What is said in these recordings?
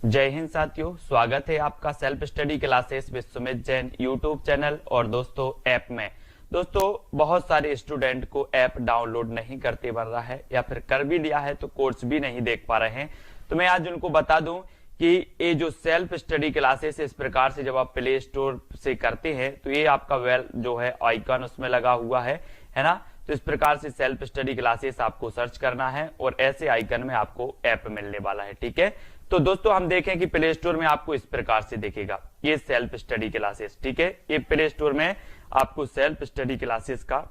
जय हिंद साथियों, स्वागत है आपका self study classes with Sumit Jain YouTube channel और दोस्तों ऐप में। दोस्तों बहुत सारे स्टूडेंट को ऐप डाउनलोड नहीं करते बन रहा है या फिर कर भी लिया है तो कोर्स भी नहीं देख पा रहे हैं। तो मैं आज उनको बता दूं कि ये जो सेल्फ स्टडी क्लासेस इस प्रकार से जब आप प्ले स्टोर से करते हैं तो ये आपका वेल जो है आइकन उसमें लगा हुआ है ना। तो इस प्रकार से सेल्फ स्टडी क्लासेस आपको सर्च करना है और ऐसे आइकन में आपको ऐप मिलने वाला है। ठीक है, तो दोस्तों हम देखें कि प्ले स्टोर में आपको इस प्रकार से दिखेगा ये सेल्फ स्टडी क्लासेस। ठीक है, ये प्ले स्टोर में आपको सेल्फ स्टडी क्लासेस का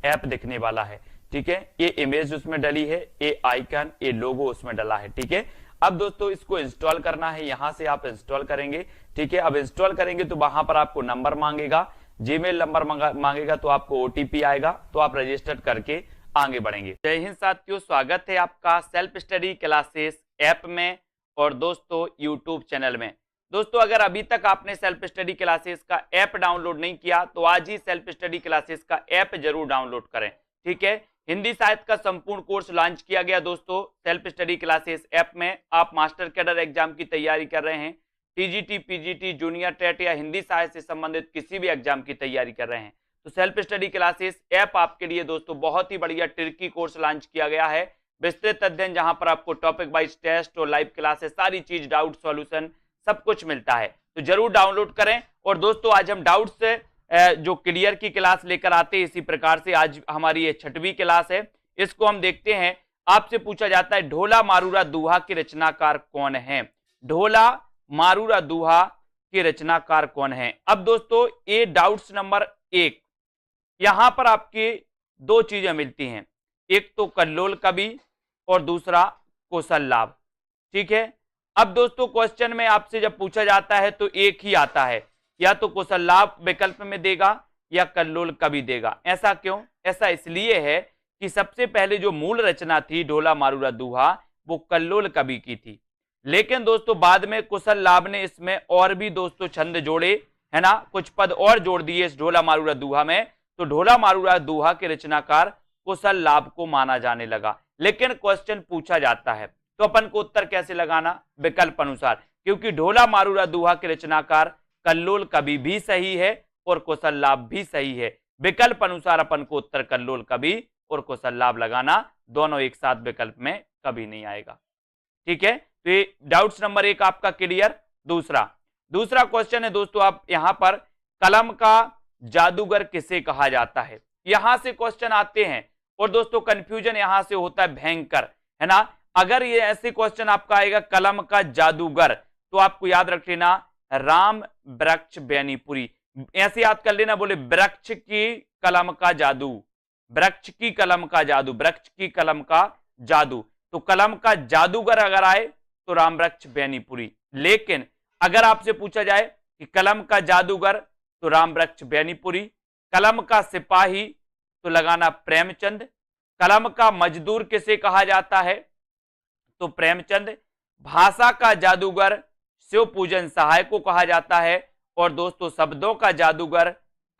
ऐप दिखने वाला है। ठीक है, ये इमेज उसमें डली है, ये आइकन, ये लोगो उसमें डला है। ठीक है, अब दोस्तों इसको इंस्टॉल करना है, यहां से आप इंस्टॉल करेंगे। ठीक है, अब इंस्टॉल करेंगे तो वहां पर आपको नंबर मांगेगा, जीमेल नंबर मांगेगा, तो आपको ओटीपी आएगा, तो आप रजिस्टर करके आगे बढ़ेंगे। जय हिंद साथियों, स्वागत है आपका सेल्फ स्टडी क्लासेस ऐप में और दोस्तों यूट्यूब चैनल में। दोस्तों अगर अभी तक आपने सेल्फ स्टडी क्लासेस का ऐप डाउनलोड नहीं किया तो आज ही सेल्फ स्टडी क्लासेस का ऐप जरूर डाउनलोड करें। ठीक है, हिंदी साहित्य का संपूर्ण कोर्स लॉन्च किया गया दोस्तों सेल्फ स्टडी क्लासेस ऐप में। आप मास्टर कैडर एग्जाम की तैयारी कर रहे हैं, टीजीटी, पीजीटी, जूनियर टेट या हिंदी साहित्य से संबंधित किसी भी एग्जाम की तैयारी कर रहे हैं तो सेल्फ स्टडी क्लासेस ऐप आपके लिए दोस्तों बहुत ही बढ़िया ट्रिकी कोर्स लॉन्च किया गया है। विस्तृत अध्ययन जहां पर आपको टॉपिक वाइज टेस्ट और लाइव क्लासेस सारी चीज, डाउट सॉल्यूशन सब कुछ मिलता है, तो जरूर डाउनलोड करें। और दोस्तों आज हम डाउट से जो क्लियर की क्लास लेकर आते हैं, इसी प्रकार से आज हमारी ये 6वीं क्लास है। इसको हम देखते हैं। आपसे पूछा जाता है ढोला मारूरा दूहा के रचनाकार कौन है। ढोला मारूरा दूहा के रचनाकार कौन है। अब दोस्तों ये डाउट्स नंबर 1, यहां पर आपकी दो चीजें मिलती हैं, एक तो कल्लोल कवि और दूसरा कौशल लाभ। ठीक है, अब दोस्तों क्वेश्चन में आपसे जब पूछा जाता है तो एक ही आता है, या तो कौशल लाभ विकल्प में देगा या कल्लोल कवि देगा। ऐसा क्यों? ऐसा इसलिए है कि सबसे पहले जो मूल रचना थी ढोला मारूरा दूहा वो कल्लोल कवि की थी, लेकिन दोस्तों बाद में कौशल लाभ ने इसमें और भी दोस्तों छंद जोड़े, है ना, कुछ पद और जोड़ दिए इस ढोला मारूरा दूहा में, तो ढोला मारूरा दूहा के रचनाकार कौशल लाभ को माना जाने लगा। लेकिन क्वेश्चन पूछा जाता है तो अपन को उत्तर कैसे लगाना? विकल्प अनुसार, क्योंकि ढोला मारूरा दूहा के रचनाकार कल्लोल कवि भी सही है और कौशल लाभ भी सही है। विकल्प अनुसार अपन को उत्तर कल्लोल कवि और कौशल लाभ लगाना, दोनों एक साथ विकल्प में कभी नहीं आएगा। ठीक है, तो ये डाउट्स नंबर 1 आपका क्लियर। दूसरा क्वेश्चन है दोस्तों, आप यहां पर कलम का जादूगर किसे कहा जाता है, यहां से क्वेश्चन आते हैं और दोस्तों कंफ्यूजन यहां से होता है भयंकर, है ना। अगर ये ऐसे क्वेश्चन आपका आएगा कलम का जादूगर तो आपको याद रख लेना राम वृक्ष बेनीपुरी, ऐसे याद कर लेना, बोले वृक्ष की कलम का जादू, वृक्ष की कलम का जादू, वृक्ष की कलम का जादू, तो कलम का जादूगर अगर आए तो राम वृक्ष बेनीपुरी। लेकिन अगर आपसे पूछा जाए कि कलम का जादूगर तो राम वृक्ष बेनीपुरी, कलम का सिपाही तो लगाना प्रेमचंद, कलम का मजदूर किसे कहा जाता है तो प्रेमचंद, भाषा का जादूगर शिव पूजन सहाय को कहा जाता है, और दोस्तों शब्दों का जादूगर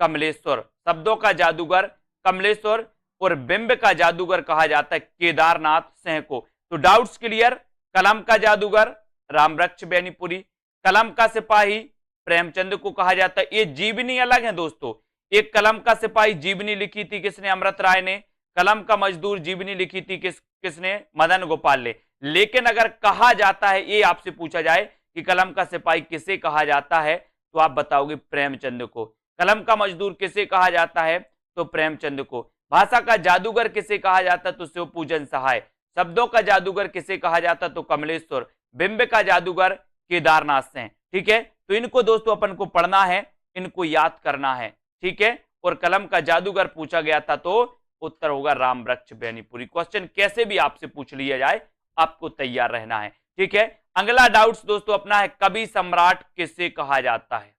कमलेश्वर, शब्दों का जादूगर कमलेश्वर, और बिंब का जादूगर कहा जाता है केदारनाथ सिंह को। तो डाउट्स क्लियर, कलम का जादूगर रामवृक्ष बेनीपुरी, कलम का सिपाही प्रेमचंद को कहा जाता है। ये जीवनी अलग है दोस्तों, एक कलम का सिपाही जीवनी लिखी थी किसने? अमृत राय ने। कलम का मजदूर जीवनी लिखी थी किसने? मदन गोपाल ने। लेकिन अगर कहा जाता है, ये आपसे पूछा जाए कि कलम का सिपाही किसे कहा जाता है तो आप बताओगे प्रेमचंद को। कलम का मजदूर किसे कहा जाता है तो प्रेमचंद को। भाषा का जादूगर किसे कहा जाता तो शिव पूजन सहाय, शब्दों का जादूगर किसे कहा जाता तो कमलेश्वर, बिंब का जादूगर केदारनाथ सिंह। ठीक है, तो इनको दोस्तों अपन को पढ़ना है, इनको याद करना है। ठीक है, और कलम का जादूगर पूछा गया था तो उत्तर होगा राम वृक्ष बेनीपुरी। क्वेश्चन कैसे भी आपसे पूछ लिया जाए आपको तैयार रहना है। ठीक है, अगला डाउट्स दोस्तों अपना है कवि सम्राट किसे कहा जाता है।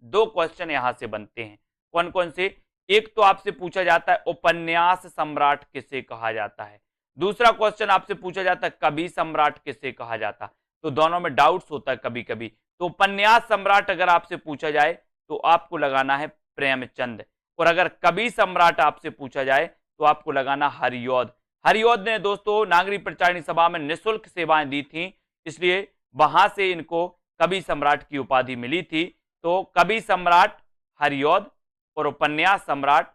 दो क्वेश्चन यहां से बनते हैं, कौन कौन से? एक तो आपसे पूछा जाता है उपन्यास सम्राट किसे कहा जाता है, दूसरा क्वेश्चन आपसे पूछा जाता है कवि सम्राट किसे कहा जाता है। तो दोनों में डाउट्स होता है कभी कभी। तो उपन्यास सम्राट अगर आपसे पूछा जाए तो आपको लगाना है प्रेमचंद, और अगर कवि सम्राट आपसे पूछा जाए तो आपको लगाना हरिऔध। हरिऔध ने दोस्तों नागरिक प्रचारिणी सभा में निःशुल्क सेवाएं दी थी, इसलिए वहां से इनको कवि सम्राट की उपाधि मिली थी। तो कवि सम्राट हरिऔध और उपन्यास सम्राट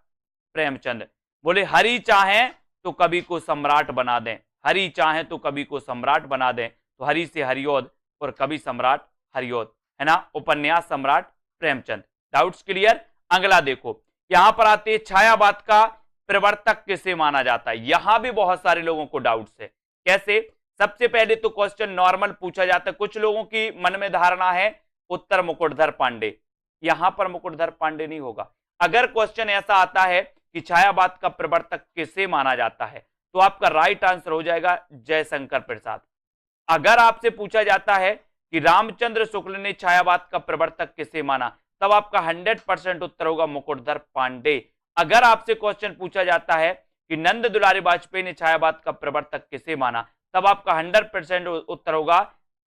प्रेमचंद। बोले हरि चाहें तो कवि को सम्राट बना दें, हरि चाहें तो कवि को सम्राट बना दें, तो हरि से हरिऔध और कवि सम्राट हरिऔध, है ना, उपन्यास सम्राट प्रेमचंद। Doubts clear? अगला देखो, यहां पर आते हैं छायावाद का प्रवर्तक किसे माना जाता है। यहां भी बहुत सारे लोगों को डाउट्स है। कैसे? सबसे पहले तो क्वेश्चन नॉर्मल पूछा जाता है। कुछ लोगों की मन में धारणा है उत्तर मुकुटधर पांडे, यहां पर मुकुटधर पांडे नहीं होगा। अगर क्वेश्चन ऐसा आता है कि छायावाद का प्रवर्तक किसे माना जाता है, तो आपका राइट आंसर हो जाएगा जयशंकर प्रसाद। अगर आपसे पूछा जाता है कि रामचंद्र शुक्ल ने छायावाद का प्रवर्तक किसे माना, तब आपका 100% उत्तर होगा मुकुटधर पांडे। अगर आपसे क्वेश्चन पूछा जाता है कि नंद दुलारी वाजपेयी ने छायावाद का प्रवर्तक किसे माना, तब आपका 100% उत्तर होगा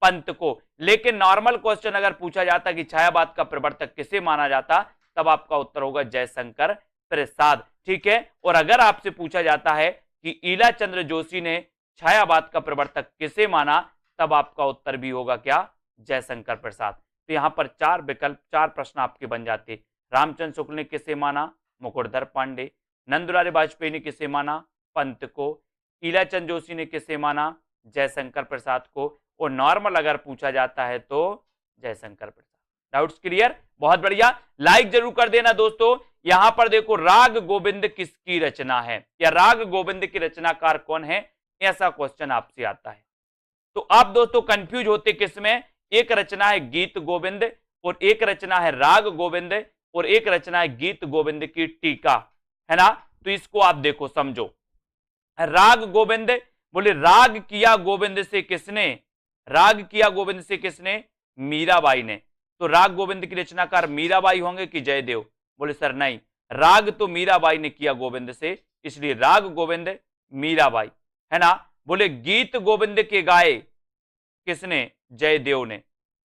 पंत को। लेकिन नॉर्मल क्वेश्चन अगर पूछा जाता कि छायावाद का प्रवर्तक किसे माना जाता, तब आपका उत्तर होगा जयशंकर प्रसाद। ठीक है। और अगर आपसे पूछा जाता है कि ईला चंद्र जोशी ने छायावाद का प्रवर्तक किसे माना, तब आपका उत्तर भी होगा क्या? जयशंकर प्रसाद। तो यहां पर 4 विकल्प, 4 प्रश्न आपके बन जाते। रामचंद्र शुक्ल ने किसे माना? मुकुटधर पांडे। नंद दुलारी वाजपेयी ने किसे माना? पंत को। ईलाचंद जोशी ने किसे माना? जयशंकर प्रसाद को। और नॉर्मल अगर पूछा जाता है तो जयशंकर प्रसाद। Doubts clear? बहुत बढ़िया, लाइक जरूर कर देना दोस्तों। यहां पर देखो, राग गोविंद किसकी रचना है, या राग गोविंद की रचनाकार कौन है, ऐसा क्वेश्चन आपसे आता है। तो आप दोस्तों कंफ्यूज होते किसमें? एक रचना है गीत गोविंद, और एक रचना है राग गोविंद, और एक रचना है गीत गोविंद की टीका, है ना। तो इसको आप देखो, समझो। राग गोविंद, बोले राग किया गोविंद से किसने? राग किया गोविंद से किसने? मीराबाई ने। तो राग गोविंद की रचनाकार मीराबाई होंगे कि जयदेव? बोले सर नहीं, राग तो मीराबाई ने किया गोविंद से, इसलिए राग गोविंद मीराबाई, है ना। बोले गीत गोविंद के गाए किसने? जयदेव ने,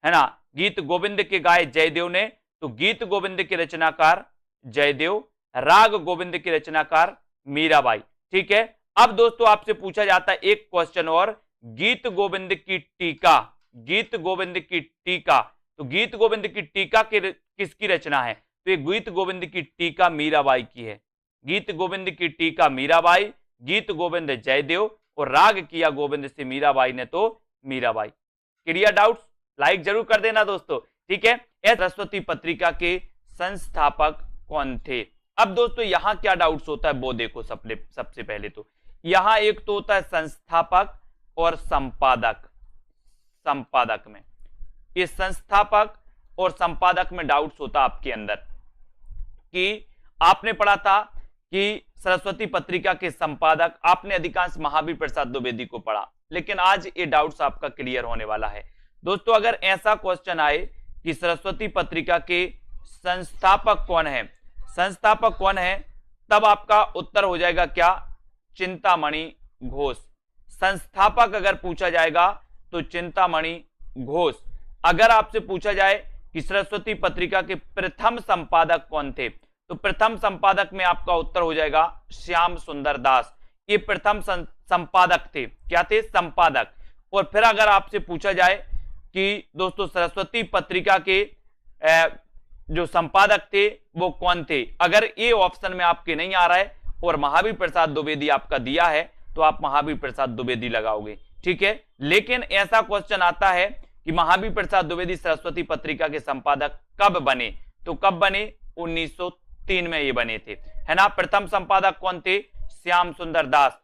है ना। गीत गोविंद के गाए जयदेव ने, तो गीत गोविंद के रचनाकार जयदेव, राग गोविंद के रचनाकार मीराबाई। ठीक है। अब दोस्तों आपसे पूछा जाता है एक क्वेश्चन और, गीत गोविंद की टीका, गीत गोविंद की टीका, तो गीत गोविंद की टीका किसकी रचना है? तो ये गीत गोविंद की टीका मीराबाई की है। गीत गोविंद की टीका मीराबाई, गीत गोविंद जयदेव, और राग किया गोविंद से मीराबाई ने, तो मीराबाई। Clear doubts? लाइक जरूर कर देना दोस्तों। ठीक है। सरस्वती पत्रिका के संस्थापक कौन थे? अब दोस्तों यहां क्या डाउट्स होता है वो देखो। सबसे पहले तो यहां एक तो होता है संस्थापक और संपादक। संपादक में, ये संस्थापक और संपादक में डाउट्स होता आपके अंदर कि आपने पढ़ा था कि सरस्वती पत्रिका के संपादक आपने अधिकांश महावीर प्रसाद द्विवेदी को पढ़ा, लेकिन आज ये डाउट्स आपका क्लियर होने वाला है दोस्तों। अगर ऐसा क्वेश्चन आए कि सरस्वती पत्रिका के संस्थापक कौन है, संस्थापक कौन है, तब आपका उत्तर हो जाएगा क्या? चिंतामणि घोष। संस्थापक अगर पूछा जाएगा तो चिंतामणि घोष। अगर आपसे पूछा जाए कि सरस्वती पत्रिका के प्रथम संपादक कौन थे, तो प्रथम संपादक में आपका उत्तर हो जाएगा श्याम सुंदर दास। ये प्रथम संपादक थे। क्या थे? संपादक। और फिर अगर आपसे पूछा जाए कि दोस्तों सरस्वती पत्रिका के जो संपादक थे वो कौन थे, अगर ये ऑप्शन में आपके नहीं आ रहा है और महावीर प्रसाद द्विवेदी आपका दिया है, तो आप महावीर प्रसाद द्विवेदी लगाओगे। ठीक है। लेकिन ऐसा क्वेश्चन आता है कि महावीर प्रसाद द्विवेदी सरस्वती पत्रिका के संपादक कब बने, तो कब बने? 1903 में ये बने थे, है ना। प्रथम संपादक कौन थे? श्याम सुंदर दास।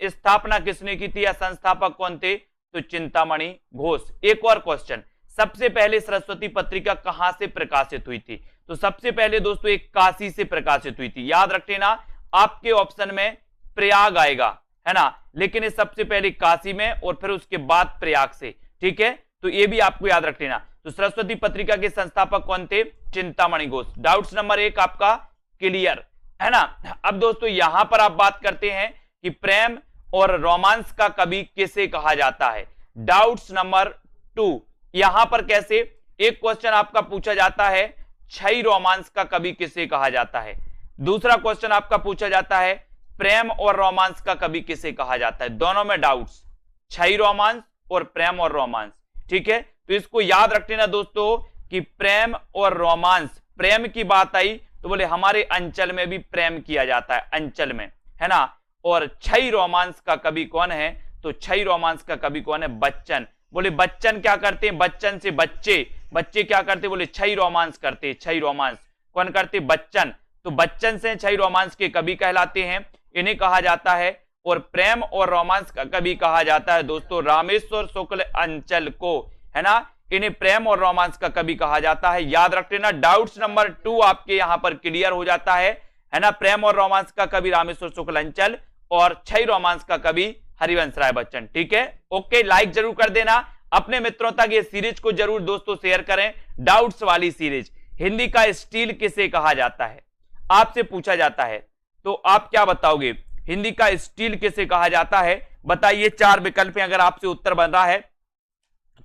स्थापना किसने की थी या संस्थापक कौन थे? तो चिंतामणि घोष। एक और क्वेश्चन, सबसे पहले सरस्वती पत्रिका कहां से प्रकाशित हुई थी? तो सबसे पहले दोस्तों एक काशी से प्रकाशित हुई थी। याद रख लेना, आपके ऑप्शन में प्रयाग आएगा, है ना, लेकिन ये सबसे पहले काशी में और फिर उसके बाद प्रयाग से। ठीक है। तो ये भी आपको याद रख लेना। तो सरस्वती पत्रिका के संस्थापक कौन थे? चिंतामणि घोष। डाउट्स नंबर 1 आपका क्लियर, है ना। अब दोस्तों यहां पर आप बात करते हैं कि प्रेम और रोमांस का कवि किसे कहा जाता है। डाउट्स नंबर 2, यहां पर कैसे? एक क्वेश्चन आपका पूछा जाता है छई रोमांस का कवि किसे कहा जाता है। दूसरा क्वेश्चन आपका पूछा जाता है प्रेम और रोमांस का कवि किसे कहा जाता है। दोनों में डाउट्स, छई रोमांस और प्रेम और रोमांस, ठीक है, तो इसको याद रख लेना दोस्तों कि प्रेम और रोमांस, प्रेम की बात आई तो बोले हमारे अंचल में भी प्रेम किया जाता है, अंचल में, है ना। और छई रोमांस का कवि कौन है, तो छई रोमांस का कवि कौन है, बच्चन। बोले बच्चन क्या करते हैं, बच्चन से बच्चे, बच्चे क्या करते, बोले छई रोमांस करते, छई रोमांस कौन करते, बच्चन। तो बच्चन से छई रोमांस के कवि कहलाते हैं, इन्हें कहा जाता है। और प्रेम और रोमांस का कवि कहा जाता है दोस्तों रामेश्वर शुक्ल अंचल को, है ना। इन्हें प्रेम और रोमांस का कवि कहा जाता है, याद रख लेना। डाउट्स नंबर 2 आपके यहां पर क्लियर हो जाता है ना। प्रेम और रोमांस का कवि रामेश्वर शुक्ल अंचल और छई रोमांस का कवि हरिवंश राय बच्चन, ठीक है। ओके, लाइक जरूर कर देना, अपने मित्रों तक ये सीरीज को जरूर दोस्तों शेयर करें। डाउट्स वाली सीरीज, हिंदी का स्टील किसे कहा जाता है, आपसे पूछा जाता है, तो आप क्या बताओगे, हिंदी का स्टील किसे कहा जाता है, बताइए। 4 विकल्प हैं, अगर आपसे उत्तर बन रहा है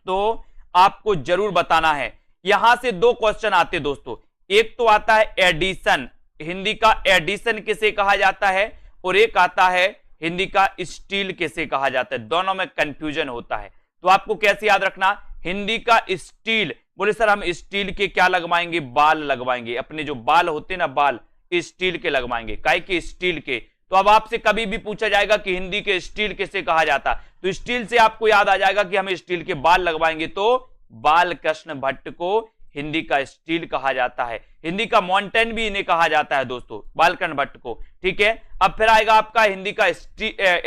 तो आपको जरूर बताना है। यहां से 2 क्वेश्चन आते दोस्तों, एक तो आता है एडिशन, हिंदी का एडिशन किसे कहा जाता है, और एक आता है हिंदी का स्टील किसे कहा जाता है, दोनों में कंफ्यूजन होता है। तो आपको कैसे याद रखना, हिंदी का स्टील, बोले सर हम स्टील के क्या लगवाएंगे, बाल लगवाएंगे, अपने जो बाल होते ना बाल स्टील के लगवाएंगे, काय के, स्टील के। तो अब आपसे कभी भी पूछा जाएगा कि हिंदी के स्टील किसे कहा जाता, तो स्टील से आपको याद आ जाएगा कि हम स्टील के बाल लगवाएंगे, तो बाल कृष्ण भट्ट को हिंदी का स्टील कहा जाता है। हिंदी का माउंटेन भी इन्हें कहा जाता है दोस्तों, बालकृष्ण भट्ट को, ठीक है। अब फिर आएगा आपका हिंदी का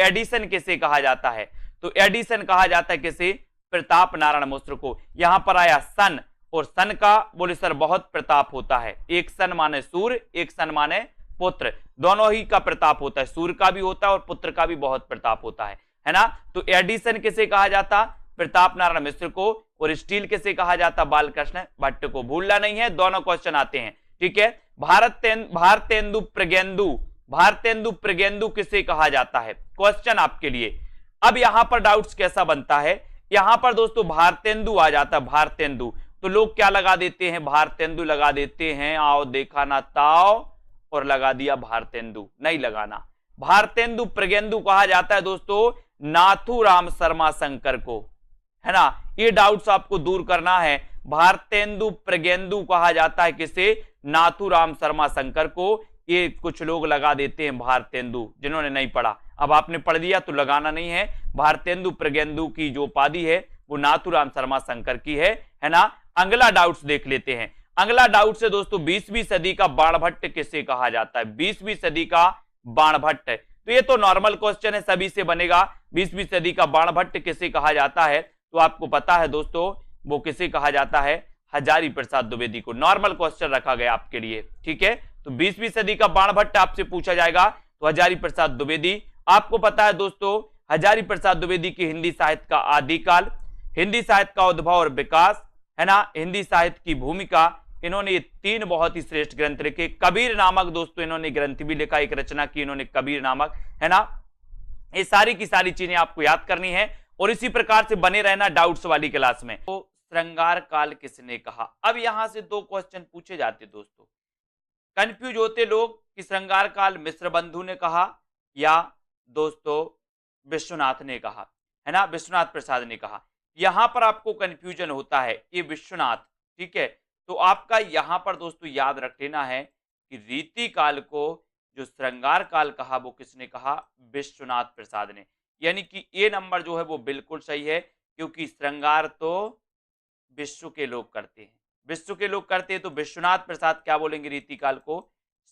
एडिशन किसे कहा जाता है, तो एडिशन कहा जाता है किसे, प्रताप नारायण मिश्र को। यहां पर आया सन, और सन का बोले सर बहुत प्रताप होता है, एक सन माने सूर्य, एक सन माने पुत्र, दोनों ही का प्रताप होता है, सूर्य का भी होता है और पुत्र का भी बहुत प्रताप होता है ना। तो एडिशन किसे कहा जाता, प्रताप नारायण मिश्र को, और स्टील किसे कहा जाता, बालकृष्ण भट्ट को। भूलना नहीं है, दोनों क्वेश्चन आते हैं, ठीक है। भारतेंदु प्रगेंदु, भारतेंदु प्रगेंदु किसे कहा जाता है, क्वेश्चन आपके लिए। अब यहां पर डाउट्स कैसा बनता है, यहां पर दोस्तों भारतेंदु आ जाता है, भारतेंदु, तो लोग क्या लगा देते हैं, भारतेंदु लगा देते हैं, आओ देखा ना ताओ, और लगा दिया भारतेंदु, नहीं लगाना। भारतेंदु प्रगेंदु कहा जाता है दोस्तों नाथूराम शर्मा शंकर को, है ना। ये डाउट्स आपको दूर करना है, भारतेंदु प्रगेंदु कहा जाता है किसे, नाथूराम शर्मा शंकर को। ये कुछ लोग लगा देते हैं भारतेंदु, जिन्होंने नहीं पढ़ा, अब आपने पढ़ दिया तो लगाना नहीं है। भारतेंदु प्रगेंदु की जो उपाधि है वो नाथूराम शर्मा शंकर की है ना। अगला डाउट्स देख लेते हैं, अगला डाउट है दोस्तों 20वीं सदी का बाणभट्ट किसे कहा जाता है, 20वीं सदी का बाणभट्ट। तो ये तो नॉर्मल क्वेश्चन है, सभी से बनेगा, 20वीं सदी का बाणभट्ट किसे कहा जाता है, तो आपको पता है दोस्तों वो किसे कहा जाता है, हजारी प्रसाद द्विवेदी को। नॉर्मल क्वेश्चन रखा गया आपके लिए, ठीक है। तो 20वीं सदी का बाणभट्ट आपसे पूछा जाएगा तो हजारी प्रसाद द्विवेदी। आपको पता है दोस्तों हजारी प्रसाद द्विवेदी की हिंदी साहित्य का आदिकाल, हिंदी साहित्य का उद्भव और विकास, है ना, हिंदी साहित्य की भूमिका, इन्होंने ये 3 बहुत ही श्रेष्ठ ग्रंथ लिखे। कबीर नामक दोस्तों इन्होंने ग्रंथ भी लिखा, एक रचना की इन्होंने कबीर नामक, है ना। ये सारी की सारी चीजें आपको याद करनी है और इसी प्रकार से बने रहना डाउट्स वाली क्लास में। तो श्रृंगार काल किसने कहा, अब यहां से 2 क्वेश्चन पूछे जाते दोस्तों, कंफ्यूज होते लोग कि श्रृंगार काल मिश्र बंधु ने कहा या दोस्तों विश्वनाथ ने कहा, है ना, विश्वनाथ प्रसाद ने कहा। यहां पर आपको कंफ्यूजन होता है, ये विश्वनाथ, ठीक है। तो आपका यहां पर दोस्तों याद रख लेना है कि रीति काल को जो श्रृंगार काल कहा वो किसने कहा, विश्वनाथ प्रसाद ने। यानी कि ये नंबर जो है वो बिल्कुल सही है, क्योंकि श्रृंगार तो विश्व के लोग करते हैं, विश्व के लोग करते हैं, तो विश्वनाथ प्रसाद क्या बोलेंगे, रीति काल को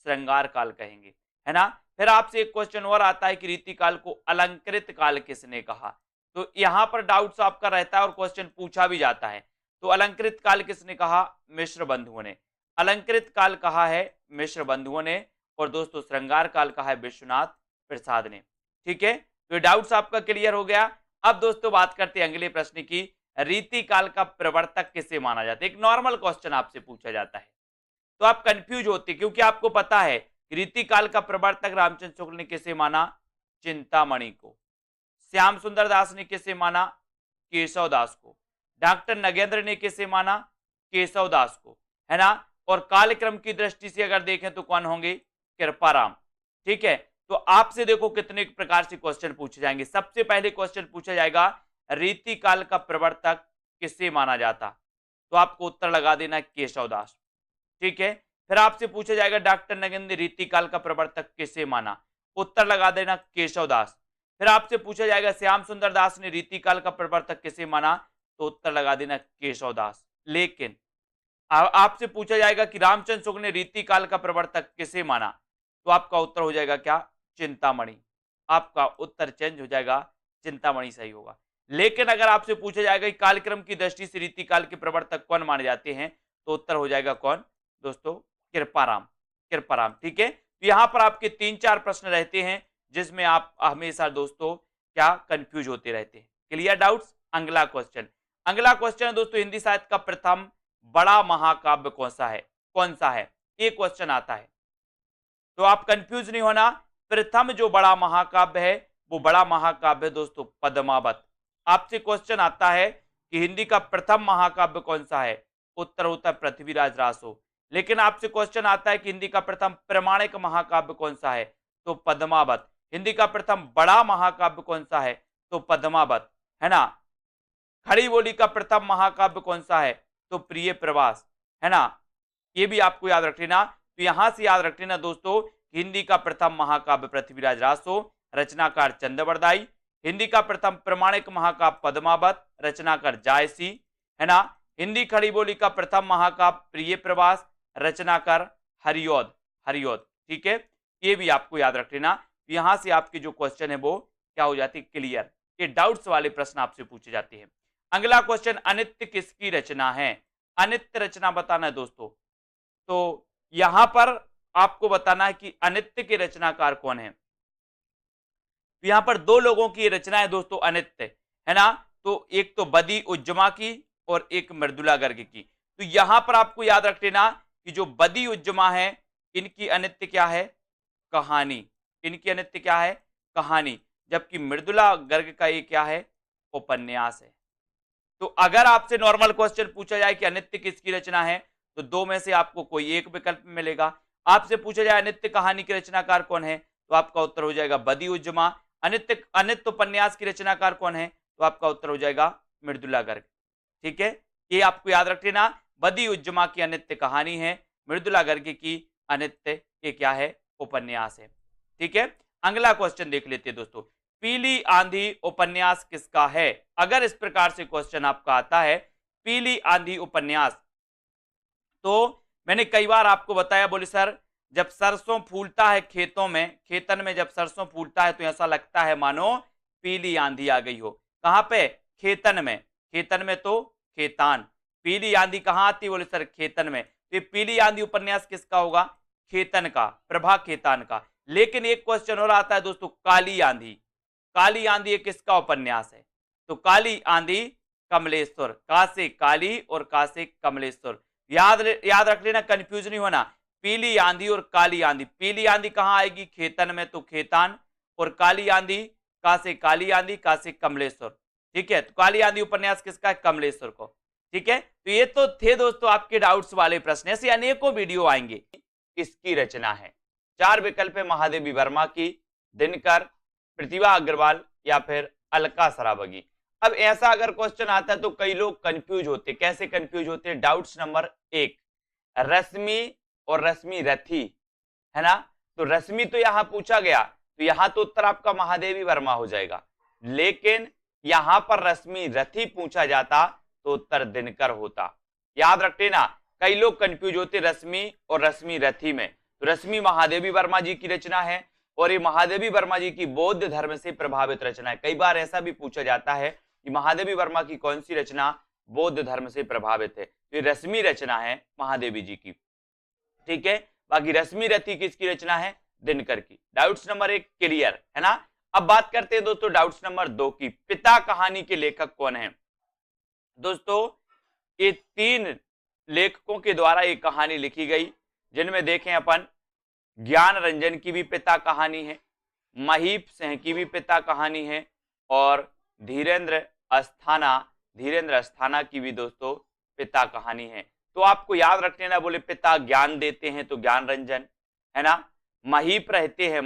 श्रृंगार काल कहेंगे, है ना। फिर आपसे एक क्वेश्चन और आता है कि रीति काल को अलंकृत काल किसने कहा, तो यहां पर डाउट्स आपका रहता है और क्वेश्चन पूछा भी जाता है। तो अलंकृत काल किसने कहा, मिश्र बंधुओं ने, अलंकृत काल कहा है मिश्र बंधुओं ने, और दोस्तों श्रृंगार काल कहा है विश्वनाथ प्रसाद ने, ठीक है। तो डाउट्स आपका क्लियर हो गया। अब दोस्तों बात करते हैं अगले प्रश्न की, रीति काल का प्रवर्तक किसे माना जाता है। एक नॉर्मल क्वेश्चन आपसे पूछा जाता है तो आप कंफ्यूज होते, क्योंकि आपको पता है रीति काल का प्रवर्तक रामचंद्र शुक्ल ने किसे माना, चिंतामणि को। श्याम सुंदर दास ने किसे माना, केशव दास को। डॉक्टर नगेंद्र ने किसे माना, केशव दास को, है ना। और कालक्रम की दृष्टि से अगर देखें तो कौन होंगे, कृपाराम, ठीक है। तो आपसे देखो कितने प्रकार से क्वेश्चन पूछे जाएंगे। सबसे पहले क्वेश्चन पूछा जाएगा रीति काल का प्रवर्तक किसे माना जाता, तो आपको उत्तर लगा देना केशवदास। ठीक है, फिर आपसे पूछा जाएगा डॉक्टर नगेंद्र रीतिकाल का प्रवर्तक किसे माना, उत्तर लगा देना केशवदास। फिर आपसे पूछा जाएगा श्याम सुंदर दास ने रीतिकाल का प्रवर्तक किसे माना, तो उत्तर लगा देना केशवदास। लेकिन आपसे पूछा जाएगा कि रामचंद्र शुक्ल ने रीतिकाल का प्रवर्तक किसे माना, तो आपका उत्तर हो जाएगा क्या, चिंतामणि। आपका उत्तर चेंज हो जाएगा, चिंतामणि सही होगा। लेकिन अगर आपसे पूछा जाएगा कि कालक्रम की दृष्टि से रीतिकाल के प्रवर्तक कौन माने जाते हैं, तो उत्तर हो जाएगा कौन दोस्तों, कृपाराम। कृपाराम। ठीक है, तो यहां पर आपके 3-4 प्रश्न रहते हैं जिसमें आप हमेशा दोस्तों क्या कंफ्यूज होते रहते हैं। Clear doubts. अगला क्वेश्चन, अगला क्वेश्चन है दोस्तों हिंदी साहित्य का प्रथम बड़ा महाकाव्य कौन सा है, कौन सा है, ये क्वेश्चन आता है, तो आप कंफ्यूज नहीं होना। प्रथम जो बड़ा महाकाव्य है वो बड़ा महाकाव्य दोस्तों पद्मावत। आपसे क्वेश्चन आता है कि हिंदी का प्रथम महाकाव्य कौन सा है, उत्तर होता है पृथ्वीराज रासो। लेकिन आपसे क्वेश्चन आता है कि हिंदी का प्रथम प्रमाणिक महाकाव्य कौन सा है, तो पद्मावत। हिंदी का प्रथम बड़ा महाकाव्य कौन सा है, तो पद्मावत, है ना। खड़ी बोली का प्रथम महाकाव्य कौन सा है, तो प्रिय प्रवास, है ना। ये भी आपको याद रख लेना। तो यहां से याद रख लेना दोस्तों, हिंदी का प्रथम महाकाव्य पृथ्वीराज रासो, रचनाकार चंद्रवरदाई। हिंदी का प्रथम प्रमाणिक महाकाव्य पद्मावत, रचनाकार जायसी, है ना। हिंदी खड़ी बोली का प्रथम महाकाव्य प्रिय प्रवास, रचनाकार हरिऔध। हरिऔध। ठीक है, ये भी आपको याद रख लेना। यहां से आपके जो क्वेश्चन है वो क्या हो जाती है, क्लियर। ये डाउट्स वाले प्रश्न आपसे पूछे जाते हैं। अगला क्वेश्चन, अनित्य किसकी रचना है, अनित्य रचना बताना है दोस्तों। तो यहां पर आपको बताना है कि अनित्य के रचनाकार कौन है। यहां पर दो लोगों की रचना है दोस्तों अनित्य, है ना। तो एक तो बदी उज्जमा की और एक मृदुला गर्ग की। तो यहां पर आपको याद रख लेना कि जो बदी उज्जमा है इनकी अनित्य क्या है, कहानी। इनकी अनित्य क्या है, कहानी। जबकि मृदुला गर्ग का ये क्या है, उपन्यास है। तो अगर आपसे नॉर्मल क्वेश्चन पूछा जाए कि अनित्य किसकी रचना है, तो दो में से आपको कोई एक विकल्प मिलेगा। आपसे पूछा जाए अनित्य कहानी के रचनाकार कौन है, तो आपका उत्तर हो जाएगा बदी उज्जमा। अनित्य अनित्य उपन्यास की रचनाकार कौन है, तो आपका उत्तर हो जाएगा मृदुला गर्ग। ठीक है, ये आपको याद रख लेना। बदी उज्जमा की अनित्य कहानी है, मृदुला गर्ग की अनित्य ये क्या है, उपन्यास है। ठीक है, अगला क्वेश्चन देख लेते हैं दोस्तों, पीली आंधी उपन्यास किसका है। अगर इस प्रकार से क्वेश्चन आपका आता है पीली आंधी उपन्यास, तो मैंने कई बार आपको बताया, बोले सर जब सरसों फूलता है खेतों में, खेतन में जब सरसों फूलता है तो ऐसा लगता है मानो पीली आंधी आ गई हो। कहां पे, खेतन में। खेतन में तो खेतान, पीली आंधी कहां आती, बोले सर खेतन में। तो ये पीली आंधी उपन्यास किसका होगा, खेतन का, प्रभा खेतान का। लेकिन एक क्वेश्चन और आता है दोस्तों, काली आंधी। काली आंधी ये किसका उपन्यास है, तो काली आंधी कमलेश्वर। का से काली और का से कमलेश्वर। याद रख लेना, कंफ्यूज नहीं होना। पीली आंधी और काली आंधी, पीली आंधी कहां आएगी, खेतन में तो खेतान, और काली आंधी का से काली आंधी, का से कमलेश्वर। ठीक है, तो काली आंधी उपन्यास किसका है, कमलेश्वर को। ठीक है, तो ये तो थे दोस्तों आपके डाउट्स वाले प्रश्न। ऐसे अनेकों वीडियो आएंगे। इसकी रचना है, 4 विकल्प है, महादेवी वर्मा की, दिनकर, प्रतिभा अग्रवाल या फिर अलका सरावगी। अब ऐसा अगर क्वेश्चन आता है तो कई लोग कंफ्यूज होते। कैसे कंफ्यूज होते, डाउट्स नंबर 1, रश्मि और रश्मि रथी, है ना। तो रश्मि तो यहां पूछा गया, तो यहां तो उत्तर आपका महादेवी वर्मा हो जाएगा। लेकिन यहां पर रश्मि रथी पूछा जाता तो उत्तर दिनकर होता। याद रख लेना, कई लोग कंफ्यूज होते रश्मि और रश्मि रथी में। तो रश्मि महादेवी वर्मा जी की रचना है और ये महादेवी वर्मा जी की बौद्ध धर्म से प्रभावित रचना है। कई बार ऐसा भी पूछा जाता है कि महादेवी वर्मा की कौन सी रचना बौद्ध धर्म से प्रभावित है, तो ये रश्मि रचना है महादेवी जी की। ठीक है, बाकी रश्मि रथी किसकी रचना है, दिनकर की। डाउट्स नंबर 1 क्लियर है ना। अब बात करते हैं दोस्तों डाउट्स नंबर 2 की, पिता कहानी के लेखक कौन है। दोस्तों ये 3 लेखकों के द्वारा एक कहानी लिखी गई, जिनमें देखें अपन ज्ञान रंजन की भी पिता कहानी है, महीप सिंह की भी पिता कहानी है, और धीरेन्द्र अस्थाना की भी दोस्तों पिता कहानी है। तो आपको याद रख लेना, बोले पिता ज्ञान देते हैं तो ज्ञान रंजन, है ना। महीप रहते हैं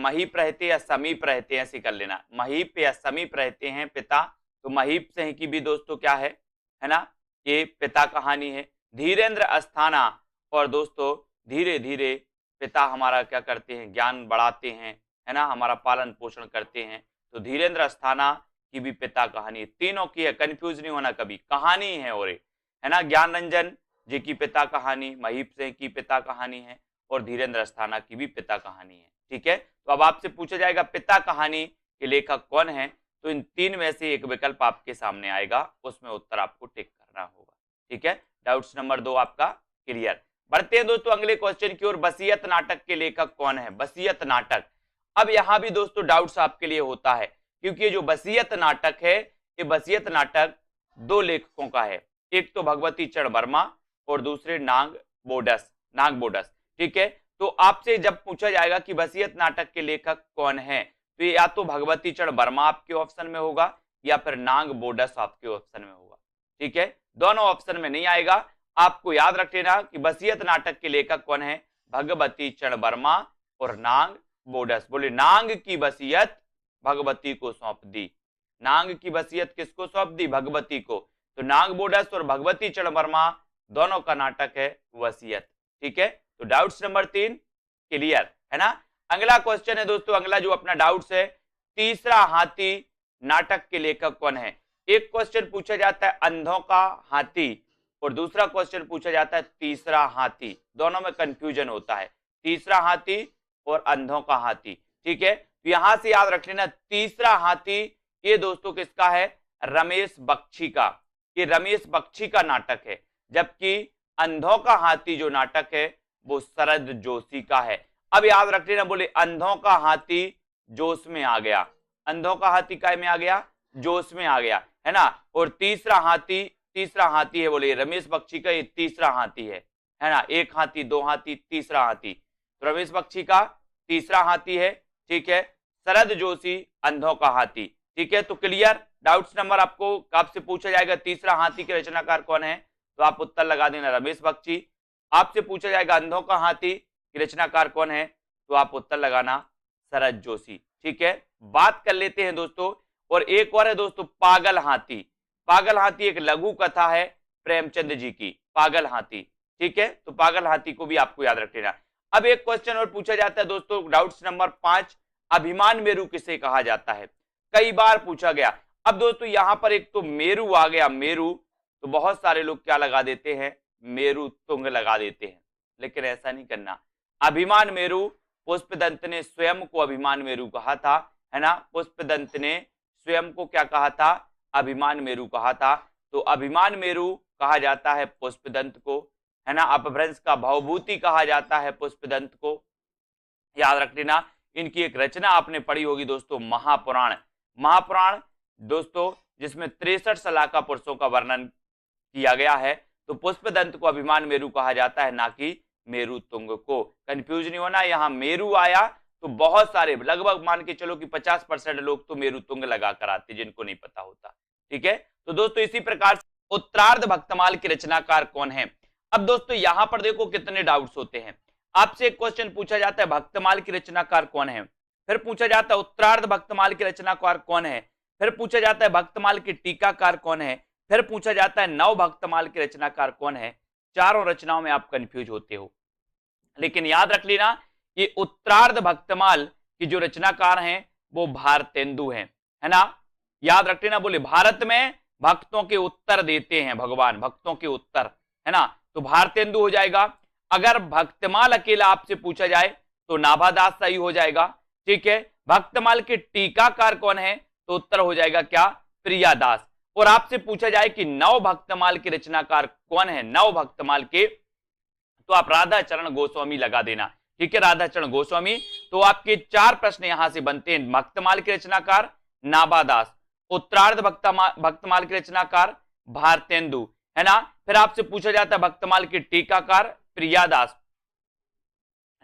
या समीप रहते हैं, ऐसे कर लेना, महीप या समीप रहते हैं पिता, तो महीप सिंह की भी दोस्तों क्या है ना, ये पिता कहानी है। धीरेन्द्र अस्थाना, और दोस्तों धीरे धीरे पिता हमारा क्या करते हैं, ज्ञान बढ़ाते हैं, है ना, हमारा पालन पोषण करते हैं। तो धीरेन्द्र अस्थाना की भी पिता कहानी है। तीनों की है, कंफ्यूज नहीं होना कभी, कहानी है और है ना। ज्ञान रंजन जी की पिता कहानी, महीप सिंह की पिता कहानी है, और धीरेन्द्र अस्थाना की भी पिता कहानी है। ठीक है, तो अब आपसे पूछा जाएगा पिता कहानी के लेखक कौन है, तो इन तीन में से एक विकल्प आपके सामने आएगा, उसमें उत्तर आपको टिक करना होगा। ठीक है, डाउट्स नंबर 2 आपका क्लियर। बढ़ते हैं दोस्तों अगले क्वेश्चन की ओर। वसीयत नाटक के लेखक कौन है? वसीयत नाटक। अब यहां भी दोस्तों डाउट्स आपके लिए होता है, क्योंकि ये जो वसीयत नाटक है, ये वसीयत नाटक दो लेखकों का है, एक तो भगवती चरण वर्मा और दूसरे नाग बोडस। ठीक है, तो आपसे जब पूछा जाएगा कि वसीयत नाटक के लेखक कौन है, तो ये या तो भगवती चरण वर्मा आपके ऑप्शन में होगा या फिर नाग बोडस आपके ऑप्शन में होगा। ठीक है, दोनों ऑप्शन में नहीं आएगा। आपको याद रख लेना कि वसीयत नाटक के लेखक कौन है, भगवती चरण वर्मा और नाग बोडस। बोले नाग की वसीयत भगवती को सौंप दी। नाग की वसीयत किसको सौंप दी? भगवती को। तो नाग बोडस और भगवती चरण वर्मा दोनों का नाटक है वसीयत। ठीक है, तो डाउट्स नंबर 3 क्लियर है ना। अगला क्वेश्चन है दोस्तों, अगला जो अपना डाउट्स है, तीसरा हाथी नाटक के लेखक कौन है? एक क्वेश्चन पूछा जाता है अंधों का हाथी और दूसरा क्वेश्चन पूछा जाता है तीसरा हाथी। दोनों में कंफ्यूजन होता है, तीसरा हाथी और अंधों का हाथी। ठीक है, तो यहां से याद रख लेना तीसरा हाथी ये दोस्तों किसका है? रमेश बख्शी का। ये रमेश बख्शी का नाटक है, जबकि अंधों का हाथी जो नाटक है वो शरद जोशी का है। अब याद रख लेना, बोले अंधों का हाथी जोश में आ गया, अंधों का हाथी काय में आ गया? जोश में आ गया, है ना। और तीसरा हाथी है, बोले रमेश बख्शी का ये तीसरा हाथी है ना। एक हाथी, दो हाथी, तीसरा हाथी, तो रमेश बख्शी का तीसरा हाथी है। ठीक है, शरद जोशी अंधों का हाथी। ठीक है, तो क्लियर। डाउट्स नंबर आपसे पूछा जाएगा तीसरा हाथी के रचनाकार कौन है, तो आप उत्तर लगा देना रमेश बख्शी। आपसे पूछा जाएगा अंधों का हाथी की रचनाकार कौन है, तो आप उत्तर लगाना शरद जोशी। ठीक है, बात कर लेते हैं दोस्तों, और एक और है दोस्तों पागल हाथी। पागल हाथी एक लघु कथा है प्रेमचंद जी की, पागल हाथी। ठीक है, तो पागल हाथी को भी आपको याद रख लेना। अब एक क्वेश्चन और पूछा जाता है दोस्तों, डाउट्स नंबर 5, अभिमान मेरु किसे कहा जाता है? कई बार पूछा गया। अब दोस्तों यहां पर एक तो मेरु आ गया, मेरु, तो बहुत सारे लोग क्या लगा देते हैं? मेरु तुंग लगा देते हैं, लेकिन ऐसा नहीं करना। अभिमान मेरु, पुष्पदंत ने स्वयं को अभिमान मेरु कहा था, है ना। पुष्पदंत ने स्वयं को क्या कहा था? अभिमान मेरु कहा था। तो अभिमान मेरु कहा जाता है पुष्पदंत को, है ना। अपभ्रंश का भवभूति कहा जाता है पुष्पदंत को, याद रख लेना। इनकी एक रचना आपने पढ़ी होगी दोस्तों, महापुराण दोस्तों, जिसमें 63 सलाका पुरुषों का वर्णन किया गया है। तो पुष्पदंत को अभिमान मेरु कहा जाता है, ना कि मेरु तुंग को। कंफ्यूज नहीं होना, यहाँ मेरु आया तो बहुत सारे, लगभग मान के चलो कि 50% लोग तो मेरु तुंग लगा कर आते, जिनको नहीं पता होता। ठीक है, तो दोस्तों इसी प्रकार से उत्तरार्ध भक्तमाल के रचनाकार कौन है? अब दोस्तों यहां पर देखो कितने डाउट्स होते हैं। आपसे एक क्वेश्चन पूछा जाता है भक्तमाल की रचनाकार कौन है, फिर पूछा जाता है उत्तरार्ध भक्तमाल के रचनाकार कौन है, फिर पूछा जाता है भक्तमाल के टीकाकार कौन है, फिर पूछा जाता है नव भक्तमाल के रचनाकार कौन है। चारों रचनाओं में आप कंफ्यूज होते हो, लेकिन याद रख लेना ये उत्तरार्ध भक्तमाल की जो रचनाकार हैं वो भारतेंदु हैं, है ना। याद रख लेना, बोले भारत में भक्तों के उत्तर देते हैं भगवान, भक्तों के उत्तर, है ना, तो भारतेंदु हो जाएगा। अगर भक्तमाल अकेला आपसे पूछा जाए तो नाभादास सही हो जाएगा। ठीक है, भक्तमाल के टीकाकार कौन है, तो उत्तर हो जाएगा क्या? प्रियादास। और आपसे पूछा जाए कि नव भक्तमाल के रचनाकार कौन है, नव भक्तमाल के, तो आप राधा चरण गोस्वामी लगा देना। ठीक है, राधा चरण गोस्वामी। तो आपके 4 प्रश्न यहां से बनते हैं। भक्तमाल के रचनाकार नाभादास, उत्तरार्ध भक्तमाल के रचनाकार भारतेंदु, है ना। फिर आपसे पूछा जाता है भक्तमाल के टीकाकार प्रियादास,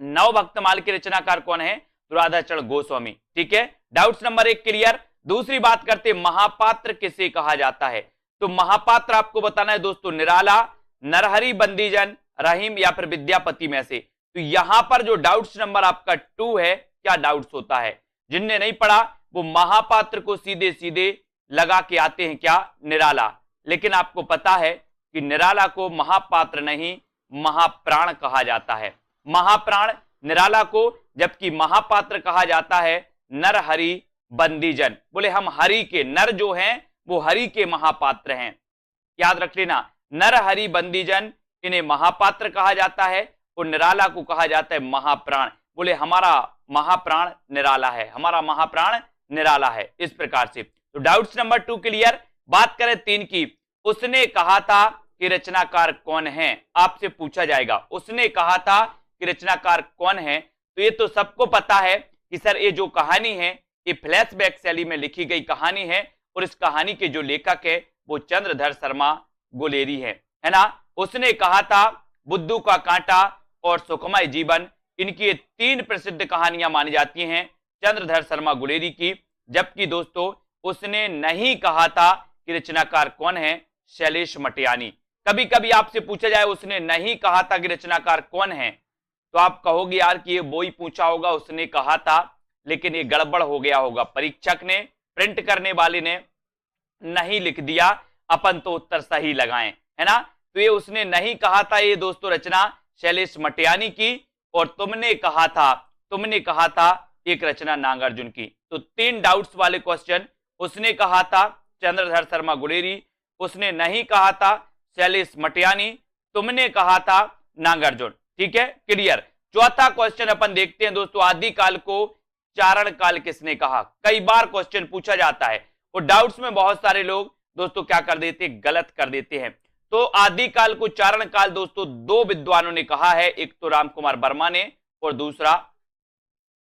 नव भक्तमाल के रचनाकार कौन है, तो राधा चरण गोस्वामी। ठीक है, डाउट्स नंबर 1 क्लियर। दूसरी बात करते, महापात्र किसे कहा जाता है? तो महापात्र आपको बताना है दोस्तों, निराला, नरहरि बंदीजन, रहीम या फिर विद्यापति में से। तो यहां पर जो डाउट्स नंबर आपका 2 है, क्या डाउट्स होता है? जिनने नहीं पढ़ा वो महापात्र को सीधे सीधे लगा के आते हैं क्या? निराला। लेकिन आपको पता है कि निराला को महापात्र नहीं महाप्राण कहा जाता है। महाप्राण निराला को, जबकि महापात्र कहा जाता है नर हरि बंदीजन। बोले हम हरि के, नर जो हैं वो हरि के महापात्र हैं, याद रख लेना। नर हरि बंदीजन इन्हें महापात्र कहा जाता है और निराला को कहा जाता है महाप्राण। बोले हमारा महाप्राण निराला है, हमारा महाप्राण निराला है। इस प्रकार से तो डाउट्स नंबर 2 क्लियर। बात करें 3 की, उसने कहा था कि रचनाकार कौन है, आपसे पूछा जाएगा उसने कहा था कि रचनाकार कौन है। तो ये तो सबको पता है कि सर ये जो कहानी है ये फ्लैशबैक शैली में लिखी गई कहानी है और इस कहानी के जो लेखक है वो चंद्रधर शर्मा गुलेरी है ना। उसने कहा था, बुद्धू का कांटा और सुखमय जीवन, इनकी ये 3 प्रसिद्ध कहानियां मानी जाती हैं चंद्रधर शर्मा गुलेरी की। जबकि दोस्तों उसने नहीं कहा था कि रचनाकार कौन है, शैलेश मटियानी। कभी कभी आपसे पूछा जाए उसने नहीं कहा था कि रचनाकार कौन है, तो आप कहोगे यार कि ये वो ही पूछा होगा, उसने कहा था, लेकिन ये गड़बड़ हो गया होगा, परीक्षक ने, प्रिंट करने वाले ने नहीं लिख दिया, अपन तो उत्तर सही लगाएं, है ना। तो ये उसने नहीं कहा था, ये दोस्तों रचना शैलेश मटियानी की, और तुमने कहा था एक रचना नागार्जुन की। तो 3 डाउट्स वाले क्वेश्चन, उसने कहा था चंद्रधर शर्मा गुलेरी, उसने नहीं कहा था शैलेश मटियानी, तुमने कहा था नागार्जुन। ठीक है, क्लियर। चौथा क्वेश्चन अपन देखते हैं दोस्तों, आदिकाल को चारण काल किसने कहा। कई बार क्वेश्चन पूछा जाता है और डाउट्स में बहुत सारे लोग दोस्तों क्या कर देते हैं, गलत कर देते हैं। तो आदिकाल को चारण काल दोस्तों 2 विद्वानों ने कहा है, एक तो रामकुमार वर्मा ने और दूसरा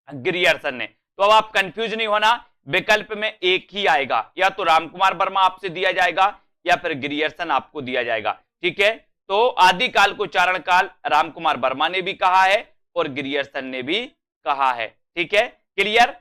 गिरियर्सन ने। तो अब आप कंफ्यूज नहीं होना, विकल्प में एक ही आएगा, या तो रामकुमार वर्मा आपसे दिया जाएगा या फिर गिरियर्सन आपको दिया जाएगा। ठीक है, तो आदिकाल को चारण काल रामकुमार वर्मा ने भी कहा है और गिरियर्सन ने भी कहा है। ठीक है, क्लियर।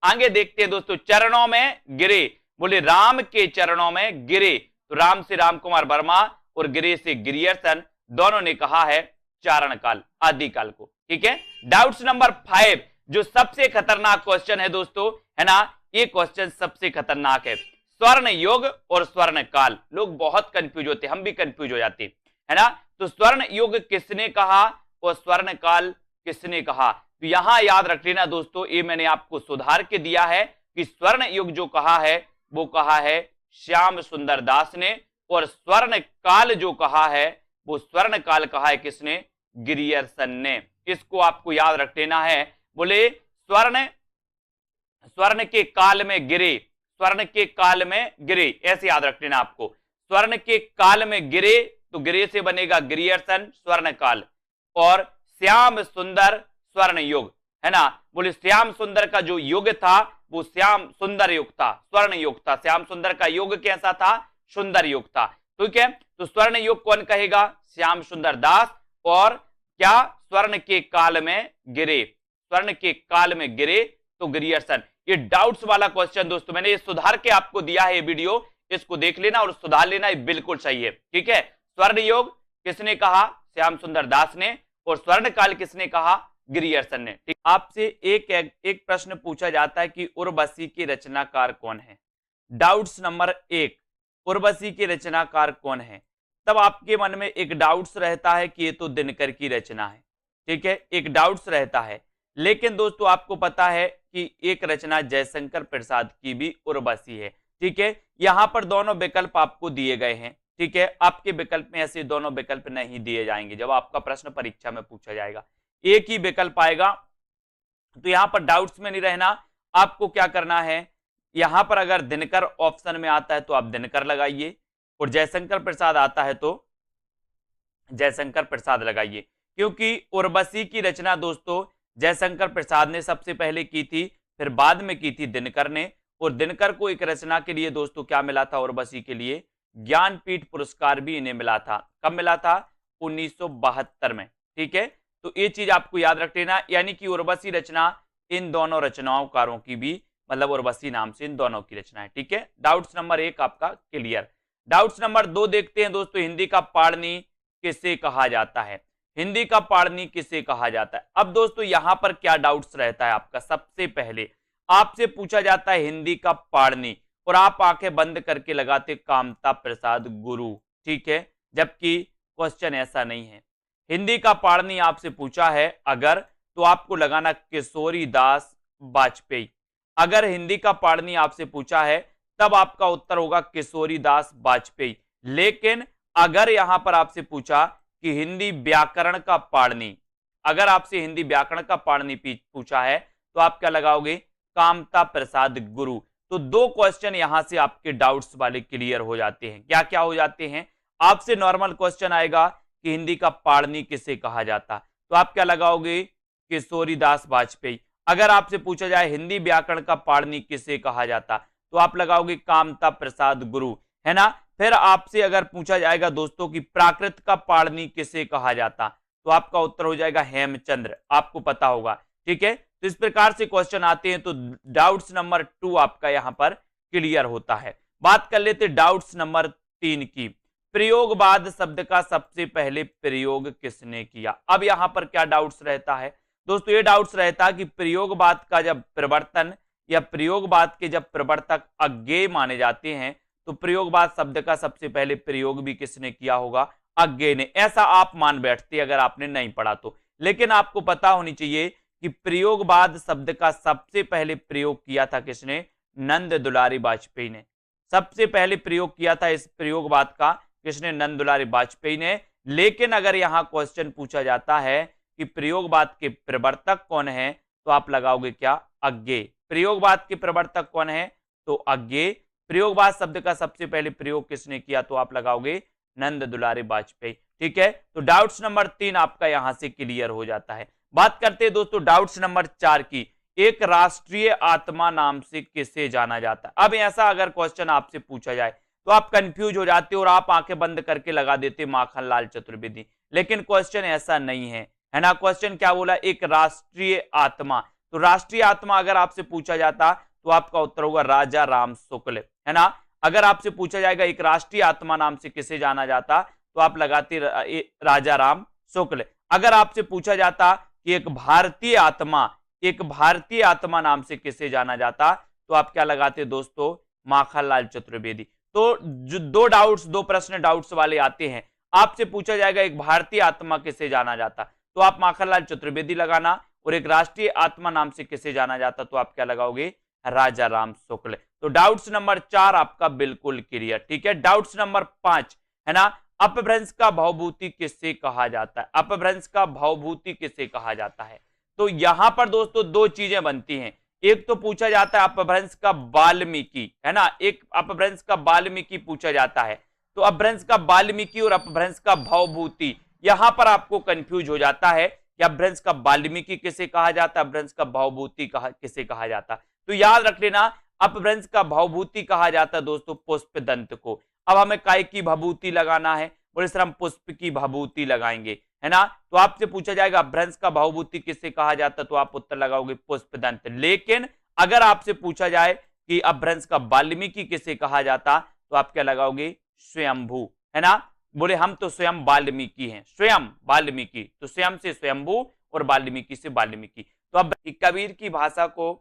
आगे देखते हैं दोस्तों, चरणों में गिरे, बोले राम के चरणों में गिरे, तो राम से रामकुमार वर्मा और गिरे से गिरियर्सन, दोनों ने कहा है चारण काल, आदिकाल को। ठीक है, डाउट्स नंबर 5, जो सबसे खतरनाक क्वेश्चन है दोस्तों, है ना, ये क्वेश्चन सबसे खतरनाक है। स्वर्ण युग और स्वर्ण काल, लोग बहुत कंफ्यूज होते, हम भी कंफ्यूज हो जाते, है ना। तो स्वर्ण युग किसने कहा और स्वर्ण काल किसने कहा, तो यहां याद रख लेना दोस्तों, ये मैंने आपको सुधार के दिया है कि स्वर्ण युग जो कहा है वो कहा है श्याम सुंदर दास ने, और स्वर्ण काल जो कहा है वो स्वर्ण काल कहा है किसने, गिरियर्सन ने। इसको आपको याद रख लेना है। बोले स्वर्ण के काल में गिरे, स्वर्ण के काल में गिरे, ऐसे याद रख लेना आपको। स्वर्ण के काल में गिरे, तो गिरे से बनेगा गिरियर्सन स्वर्ण काल, और श्याम सुंदर स्वर्ण युग, है ना। बोले श्याम सुंदर का जो युग था वो श्याम सुंदर युग था, स्वर्ण युग था। श्याम सुंदर का युग कैसा था, सुंदर युग था। ठीक है, तो स्वर्ण युग कौन कहेगा, श्याम सुंदर दास, और क्या स्वर्ण के काल में गिरे, स्वर्ण के काल में गिरे तो गिरियर्सन। ये डाउट्स वाला क्वेश्चन दोस्तों मैंने ये सुधार के आपको दिया है, ये वीडियो इसको देख लेना और सुधार लेना, ये बिल्कुल सही है। ठीक है, स्वर्ण युग किसने कहा, श्याम सुंदर दास ने, और स्वर्ण काल किसने कहा, गिरियर्सन ने। ठीक, आपसे एक प्रश्न पूछा जाता है कि उर्वशी के रचनाकार कौन है। डाउट्स नंबर 1, उर्वशी के रचनाकार कौन है। तब आपके मन में एक डाउट्स रहता है कि ये तो दिनकर की रचना है। ठीक है, एक डाउट्स रहता है, लेकिन दोस्तों आपको पता है कि एक रचना जयशंकर प्रसाद की भी उर्वशी है। ठीक है, यहां पर दोनों विकल्प आपको दिए गए हैं। ठीक है, आपके विकल्प में ऐसे दोनों विकल्प नहीं दिए जाएंगे, जब आपका प्रश्न परीक्षा में पूछा जाएगा एक ही विकल्प आएगा। तो यहां पर डाउट्स में नहीं रहना, आपको क्या करना है, यहां पर अगर दिनकर ऑप्शन में आता है तो आप दिनकर लगाइए, और जयशंकर प्रसाद आता है तो जयशंकर प्रसाद लगाइए, क्योंकि उर्वशी की रचना दोस्तों जयशंकर प्रसाद ने सबसे पहले की थी, फिर बाद में की थी दिनकर ने। और दिनकर को एक रचना के लिए दोस्तों क्या मिला था, उर्वशी के लिए ज्ञानपीठ पुरस्कार भी इन्हें मिला था। कब मिला था, 1972 में। ठीक है, तो ये चीज आपको याद रख लेना, यानी कि उर्वशी रचना इन दोनों रचनाकारों की भी, मतलब उर्वशी नाम से इन दोनों की रचना है। ठीक है, डाउट्स नंबर 1 आपका क्लियर। डाउट्स नंबर 2 देखते हैं दोस्तों, हिंदी का पाणिनि किसे कहा जाता है, हिंदी का पाणिनि किसे कहा जाता है। अब दोस्तों यहां पर क्या डाउट्स रहता है आपका, सबसे पहले आपसे पूछा जाता है हिंदी का पाणिनि, और आप आंखें बंद करके लगाते कामता प्रसाद गुरु। ठीक है, जबकि क्वेश्चन ऐसा नहीं है। हिंदी का पाणिनि आपसे पूछा है अगर, तो आपको लगाना किशोरी दास वाजपेयी। अगर हिंदी का पाणिनि आपसे पूछा है तब आपका उत्तर होगा किशोरी दास वाजपेयी। लेकिन अगर यहां पर आपसे पूछा कि हिंदी व्याकरण का पाणिनि, अगर आपसे हिंदी व्याकरण का पाणिनि पूछा है तो आप क्या लगाओगे, कामता प्रसाद गुरु। तो दो क्वेश्चन यहां से आपके डाउट्स वाले क्लियर हो जाते हैं। क्या क्या हो जाते हैं, आपसे नॉर्मल क्वेश्चन आएगा कि हिंदी का पाणिनि किसे कहा जाता, तो आप क्या लगाओगे, किशोरी दास वाजपेयी। अगर आपसे पूछा जाए हिंदी व्याकरण का पाणिनि किसे कहा जाता, तो आप लगाओगे कामता प्रसाद गुरु, है ना। फिर आपसे अगर पूछा जाएगा दोस्तों कि प्राकृत का पाणिनि किसे कहा जाता, तो आपका उत्तर हो जाएगा हेमचंद्र, आपको पता होगा। ठीक है, तो इस प्रकार से क्वेश्चन आते हैं। तो डाउट्स नंबर 2 आपका यहां पर क्लियर होता है। बात कर लेते डाउट्स नंबर 3 की। प्रयोगवाद शब्द का सबसे पहले प्रयोग किसने किया। अब यहां पर क्या डाउट्स रहता है दोस्तों, ये डाउट्स रहता है कि प्रयोगवाद का जब प्रवर्तन या प्रयोगवाद के जब प्रवर्तक अज्ञेय माने जाते हैं, तो प्रयोगवाद शब्द का सबसे पहले प्रयोग भी किसने किया होगा, अज्ञेय ने। ऐसा आप मान बैठते अगर आपने नहीं पढ़ा तो, लेकिन आपको पता होनी चाहिए कि प्रयोगवाद शब्द का सबसे पहले प्रयोग किया था किसने, नंद दुलारी वाजपेयी ने। सबसे पहले प्रयोग किया था इस प्रयोगवाद का किसने, नंद दुलारी वाजपेयी ने। लेकिन अगर यहां क्वेश्चन पूछा जाता है कि प्रयोगवाद के प्रवर्तक कौन है, तो आप लगाओगे क्या, अज्ञेय। प्रयोगवाद के प्रवर्तक कौन है, तो अज्ञेय। प्रयोगवाद शब्द का सबसे पहले प्रयोग किसने किया, तो आप लगाओगे नंद दुलारी वाजपेयी। ठीक है, तो डाउट्स नंबर 3 आपका यहां से क्लियर हो जाता है। बात करते हैं दोस्तों डाउट्स नंबर 4 की। एक राष्ट्रीय आत्मा नाम से किसे जाना जाता है। अब ऐसा अगर क्वेश्चन आपसे पूछा जाए तो आप कंफ्यूज हो जाते हो और आप आंखें बंद करके लगा देते माखनलाल चतुर्वेदी, लेकिन क्वेश्चन ऐसा नहीं है ना। क्वेश्चन क्या बोला, एक राष्ट्रीय आत्मा। तो राष्ट्रीय आत्मा अगर आपसे पूछा जाता तो आपका उत्तर होगा राजा राम शुक्ल, है ना। अगर आपसे पूछा जाएगा एक राष्ट्रीय आत्मा नाम से किसे जाना जाता, तो आप लगाते राजा राम शुक्ल। अगर आपसे पूछा जाता कि एक भारतीय आत्मा, एक भारतीय आत्मा नाम से किसे जाना जाता, तो आप क्या लगाते दोस्तों, माखनलाल चतुर्वेदी। तो जो दो प्रश्न डाउट्स वाले आते हैं, आपसे पूछा जाएगा एक भारतीय आत्मा किसे जाना जाता, तो आप माखनलाल चतुर्वेदी लगाना, और एक राष्ट्रीय आत्मा नाम से किसे जाना जाता, तो आप क्या लगाओगे, राजा राम शुक्ल। तो डाउट्स नंबर 4 आपका बिल्कुल क्लियर। ठीक है, डाउट्स नंबर 5 है ना, अपभ्रंश का भवभूति किससे कहा जाता है। अपभ्रंश का भवभूति किससे कहा जाता है, तो यहां पर दोस्तों दो चीजें बनती हैं। एक तो पूछा जाता है अपभ्रंश का वाल्मीकि, है ना, एक अपभ्रंश का वाल्मीकि पूछा जाता है। तो अपभ्रंश का वाल्मीकि और अपभ्रंश का भवभूति, यहां पर आपको कंफ्यूज हो जाता है कि अपभ्रंश का वाल्मीकि किसे कहा जाता है, अपभ्रंश का भवभूति किसे कहा जाता। तो याद रख लेना, अपभ्रंश का भवभूति कहा जाता है दोस्तों पुष्पदंत को। अब हमें काय की भभूति लगाना है, बोले सर हम पुष्प की भभूति लगाएंगे, है ना। तो आपसे पूछा जाएगा अपभ्रंश का भवभूति किससे कहा जाता, तो आप उत्तर लगाओगे पुष्पदंत। लेकिन अगर आपसे पूछा जाए कि अपभ्रंश का वाल्मीकि किसे कहा जाता, तो आप क्या लगाओगे, स्वयंभू, है ना। बोले हम तो स्वयं वाल्मीकि हैं, स्वयं वाल्मीकि, तो स्वयं से स्वयंभू और वाल्मीकि से वाल्मीकि। तो अब कबीर की भाषा को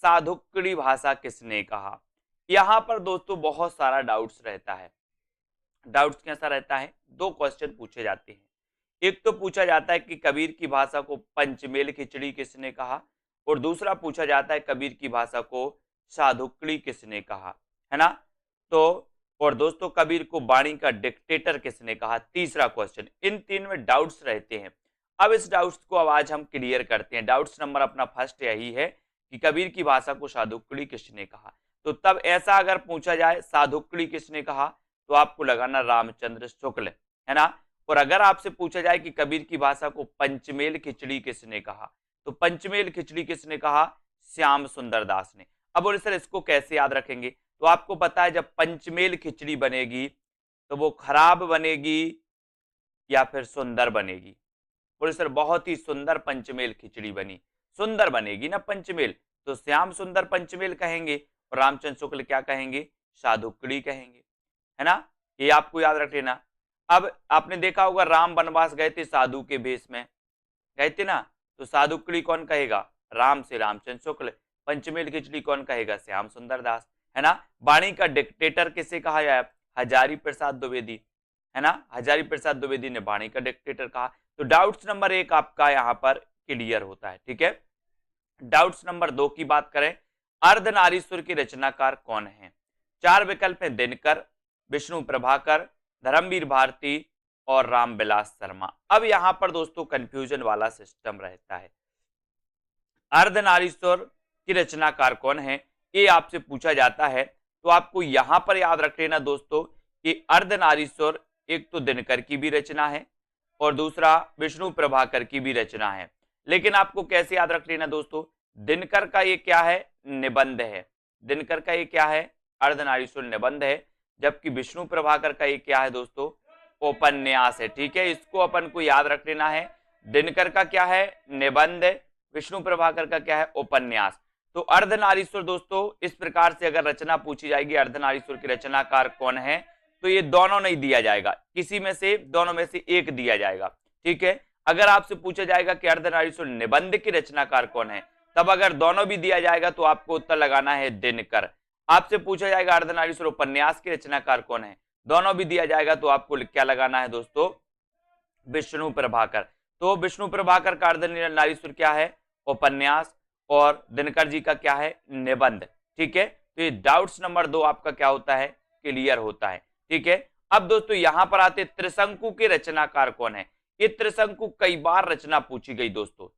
साधुक्कड़ी भाषा किसने कहा। यहां पर दोस्तों बहुत सारा डाउट्स रहता है। डाउट्स कैसा रहता है, दो क्वेश्चन पूछे जाते हैं। एक तो पूछा जाता है कि कबीर की भाषा को पंचमेल खिचड़ी किसने कहा, और दूसरा पूछा जाता है कबीर की भाषा को साधुक्कड़ी किसने कहा, है ना। तो और दोस्तों कबीर को वाणी का डिक्टेटर किसने कहा, तीसरा क्वेश्चन। इन तीन में डाउट्स रहते हैं। अब इस डाउट्स को अब आज हम क्लियर करते हैं। डाउट्स नंबर अपना फर्स्ट यही है कि कबीर की भाषा को साधुक्कड़ी किसने कहा। तो तब ऐसा अगर पूछा जाए साधुक्कड़ी किसने कहा, तो आपको लगाना रामचंद्र शुक्ल, है ना। और अगर आपसे पूछा जाए कि कबीर की भाषा को पंचमेल खिचड़ी किसने कहा, तो पंचमेल खिचड़ी किसने कहा, श्याम सुंदर दास ने। अब बोले सर इसको कैसे याद रखेंगे, तो आपको पता है जब पंचमेल खिचड़ी बनेगी तो वो खराब बनेगी या फिर सुंदर बनेगी। बोले सर बहुत ही सुंदर पंचमेल खिचड़ी बनी, सुंदर बनेगी ना पंचमेल, तो श्याम सुंदर पंचमेल कहेंगे और रामचंद्र शुक्ल क्या कहेंगे, साधुक्कड़ी कहेंगे, है ना। ये आपको याद रख लेना। अब आपने देखा होगा राम वनवास गए थे साधु के भेष में, गए थे ना, तो साधुक्कड़ी कौन कहेगा, राम से रामचंद्र शुक्ल। पंचमेल खिचड़ी कौन कहेगा, श्याम सुंदर दास, है ना। वाणी का डिक्टेटर किसे कहा जाए, हजारी प्रसाद द्विवेदी, है ना। हजारी प्रसाद द्विवेदी ने वाणी का डिक्टेटर कहा। तो डाउट्स नंबर 1 आपका यहाँ पर क्लियर होता है, ठीक है। डाउट्स नंबर 2 की बात करें, अर्धनारीश्वर के रचनाकार कौन है? 4 विकल्प है, दिनकर, विष्णु प्रभाकर, धर्मवीर भारती और रामविलास शर्मा। अब यहां पर दोस्तों कंफ्यूजन वाला सिस्टम रहता है। अर्धनारीश्वर की रचनाकार कौन है, ये आपसे पूछा जाता है, तो आपको यहां पर याद रख लेना दोस्तों कि अर्धनारीश्वर एक तो दिनकर की भी रचना है और दूसरा विष्णु प्रभाकर की भी रचना है। लेकिन आपको कैसे याद रख लेना दोस्तों, दिनकर का ये क्या है, निबंध है। दिनकर का ये क्या है, अर्धनारीश्वर निबंध है, जबकि विष्णु प्रभाकर का ये क्या है दोस्तों, उपन्यास है, ठीक है। इसको अपन को याद रख लेना है, दिनकर का क्या है, निबंध, विष्णु प्रभाकर का क्या है, उपन्यास। तो अर्धनारीश्वर दोस्तों इस प्रकार से अगर रचना पूछी जाएगी, अर्धनारीश्वर की रचनाकार कौन है, तो ये दोनों नहीं दिया जाएगा, किसी में से दोनों में से एक दिया जाएगा, ठीक है। अगर आपसे पूछा जाएगा कि अर्धनारीश्वर निबंध की रचनाकार कौन है, तब अगर दोनों भी दिया जाएगा तो आपको उत्तर लगाना है दिनकर। आपसे पूछा जाएगा अर्धनारीश्वर उपन्यास की रचनाकार कौन है, दोनों भी दिया जाएगा तो आपको क्या लगाना है दोस्तों, विष्णु प्रभाकर। तो विष्णु प्रभाकर का अर्धनारीश्वर क्या है, उपन्यास, और दिनकर जी का क्या है, निबंध, ठीक है। तो ये डाउट्स नंबर 2 आपका क्या होता है, क्लियर होता है, ठीक है। अब दोस्तों यहां पर आते त्रिशंकु के रचनाकार कौन है। ये त्रिशंकु कई बार रचना पूछी गई दोस्तों।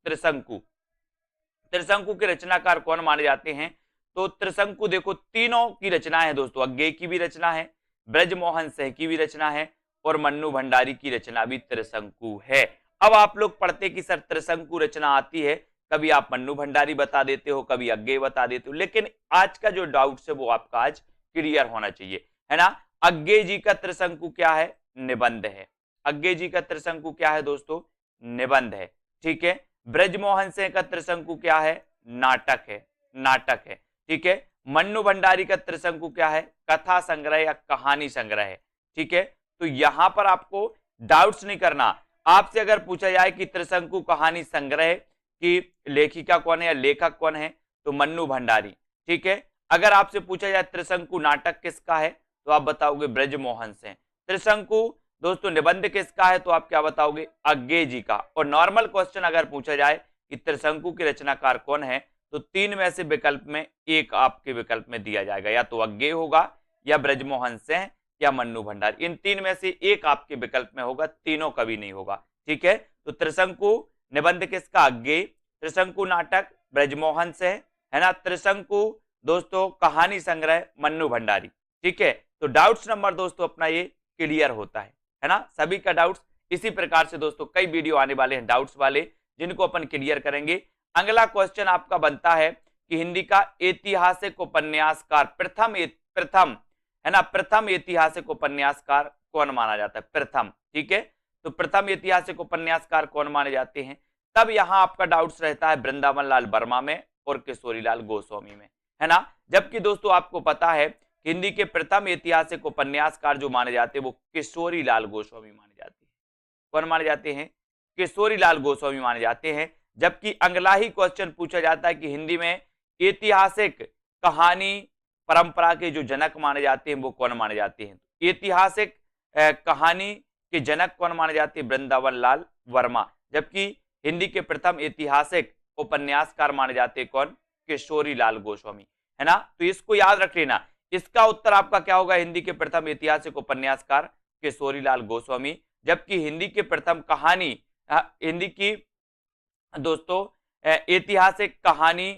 त्रिशंकु के रचनाकार कौन माने जाते हैं, तो त्रिशंकु देखो तीनों की रचना है दोस्तों, अज्ञेय की भी रचना है, ब्रजमोहन सिंह की भी रचना है और मन्नू भंडारी की रचना भी त्रिशंकु है। अब आप लोग पढ़ते कि सर त्रिशंकु रचना आती है, कभी आप मन्नू भंडारी बता देते हो, कभी अज्ञेय बता देते हो, लेकिन आज का जो डाउट है वो आपका आज क्लियर होना चाहिए, है ना। अज्ञेय जी का त्रिशंकु क्या है, निबंध है। अज्ञेय जी का त्रिशंकु क्या है दोस्तों, निबंध है, ठीक है। ब्रजमोहन सिंह का त्रिशंकु क्या है, नाटक है, नाटक है, ठीक है। मन्नू भंडारी का त्रिशंकु क्या है, कथा संग्रह या कहानी संग्रह है, ठीक है। तो यहां पर आपको डाउट्स नहीं करना। आपसे अगर पूछा जाए कि त्रिशंकु कहानी संग्रह की लेखिका कौन है या लेखक कौन है, तो मन्नू भंडारी, ठीक है। अगर आपसे पूछा जाए त्रिशंकु नाटक किसका है, तो आप बताओगे ब्रजमोहन सिंह। त्रिशंकु दोस्तों निबंध किसका है, तो आप क्या बताओगे, अज्ञेय जी का। और नॉर्मल क्वेश्चन अगर पूछा जाए कि त्रिशंकु के रचनाकार कौन है, तो 3 में से विकल्प में एक आपके विकल्प में दिया जाएगा, या तो अज्ञेय होगा या ब्रजमोहन सिंह या मन्नू भंडारी। इन 3 में से एक आपके विकल्प में होगा, तीनों कभी नहीं होगा, ठीक है। तो त्रिशंकु निबंध किसका, अज्ञेय। त्रिशंकु नाटक ब्रजमोहन सिंह, है ना। त्रिशंकु दोस्तों कहानी संग्रह मन्नू भंडारी, ठीक है। तो डाउट्स नंबर दोस्तों अपना ये क्लियर होता है ना। सभी का डाउट्स इसी प्रकार से दोस्तों कई वीडियो आने वाले हैं डाउट्स वाले, जिनको अपन क्लियर करेंगे। अगला क्वेश्चन आपका बनता है कि हिंदी का ऐतिहासिक उपन्यासकार प्रथम है ना, प्रथम ऐतिहासिक उपन्यासकार कौन माना जाता है, प्रथम, ठीक है। तो प्रथम ऐतिहासिक उपन्यासकार कौन माने जाते हैं, तब यहां आपका डाउट्स रहता है वृंदावन लाल वर्मा में और किशोरीलाल गोस्वामी में, है ना। जबकि दोस्तों आपको पता है हिंदी के प्रथम ऐतिहासिक उपन्यासकार जो माने जाते हैं वो किशोरीलाल गोस्वामी माने जाते हैं। कौन माने जाते हैं, किशोरीलाल गोस्वामी माने जाते हैं। जबकि अगला ही क्वेश्चन पूछा जाता है कि हिंदी में ऐतिहासिक कहानी परंपरा के जो जनक माने जाते हैं वो कौन माने जाते हैं। ऐतिहासिक कहानी के जनक कौन माने जाते हैं, वृंदावन लाल वर्मा। जबकि हिंदी के प्रथम ऐतिहासिक उपन्यासकार माने जाते हैं कौन, किशोरीलाल गोस्वामी, है ना। तो इसको याद रख लेना। इसका उत्तर आपका क्या होगा, हिंदी के प्रथम ऐतिहासिक उपन्यासकार किशोरीलाल गोस्वामी। जबकि हिंदी के प्रथम कहानी, हिंदी की दोस्तों ऐतिहासिक कहानी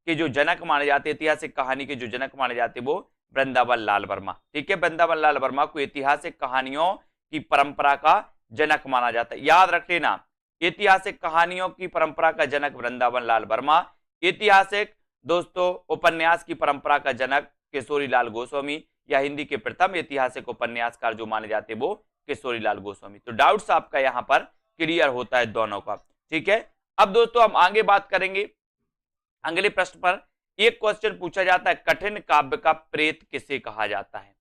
के जो जनक माने जाते, ऐतिहासिक कहानी के जो जनक माने जाते वो वृंदावन लाल वर्मा, ठीक है। वृंदावन लाल वर्मा को ऐतिहासिक कहानियों की परंपरा का जनक माना जाता है, याद रख लेना। ऐतिहासिक कहानियों की परंपरा का जनक वृंदावन लाल वर्मा, ऐतिहासिक दोस्तों उपन्यास की परंपरा का जनक किशोरीलाल गोस्वामी, या हिंदी के प्रथम ऐतिहासिक उपन्यासकार जो माने जाते वो किशोरीलाल गोस्वामी। तो डाउट्स आपका यहां पर क्लियर होता है दोनों का, ठीक है। अब दोस्तों हम आगे बात करेंगे अगले प्रश्न पर। एक क्वेश्चन पूछा जाता है, कठिन काव्य का प्रेत किसे कहा जाता है।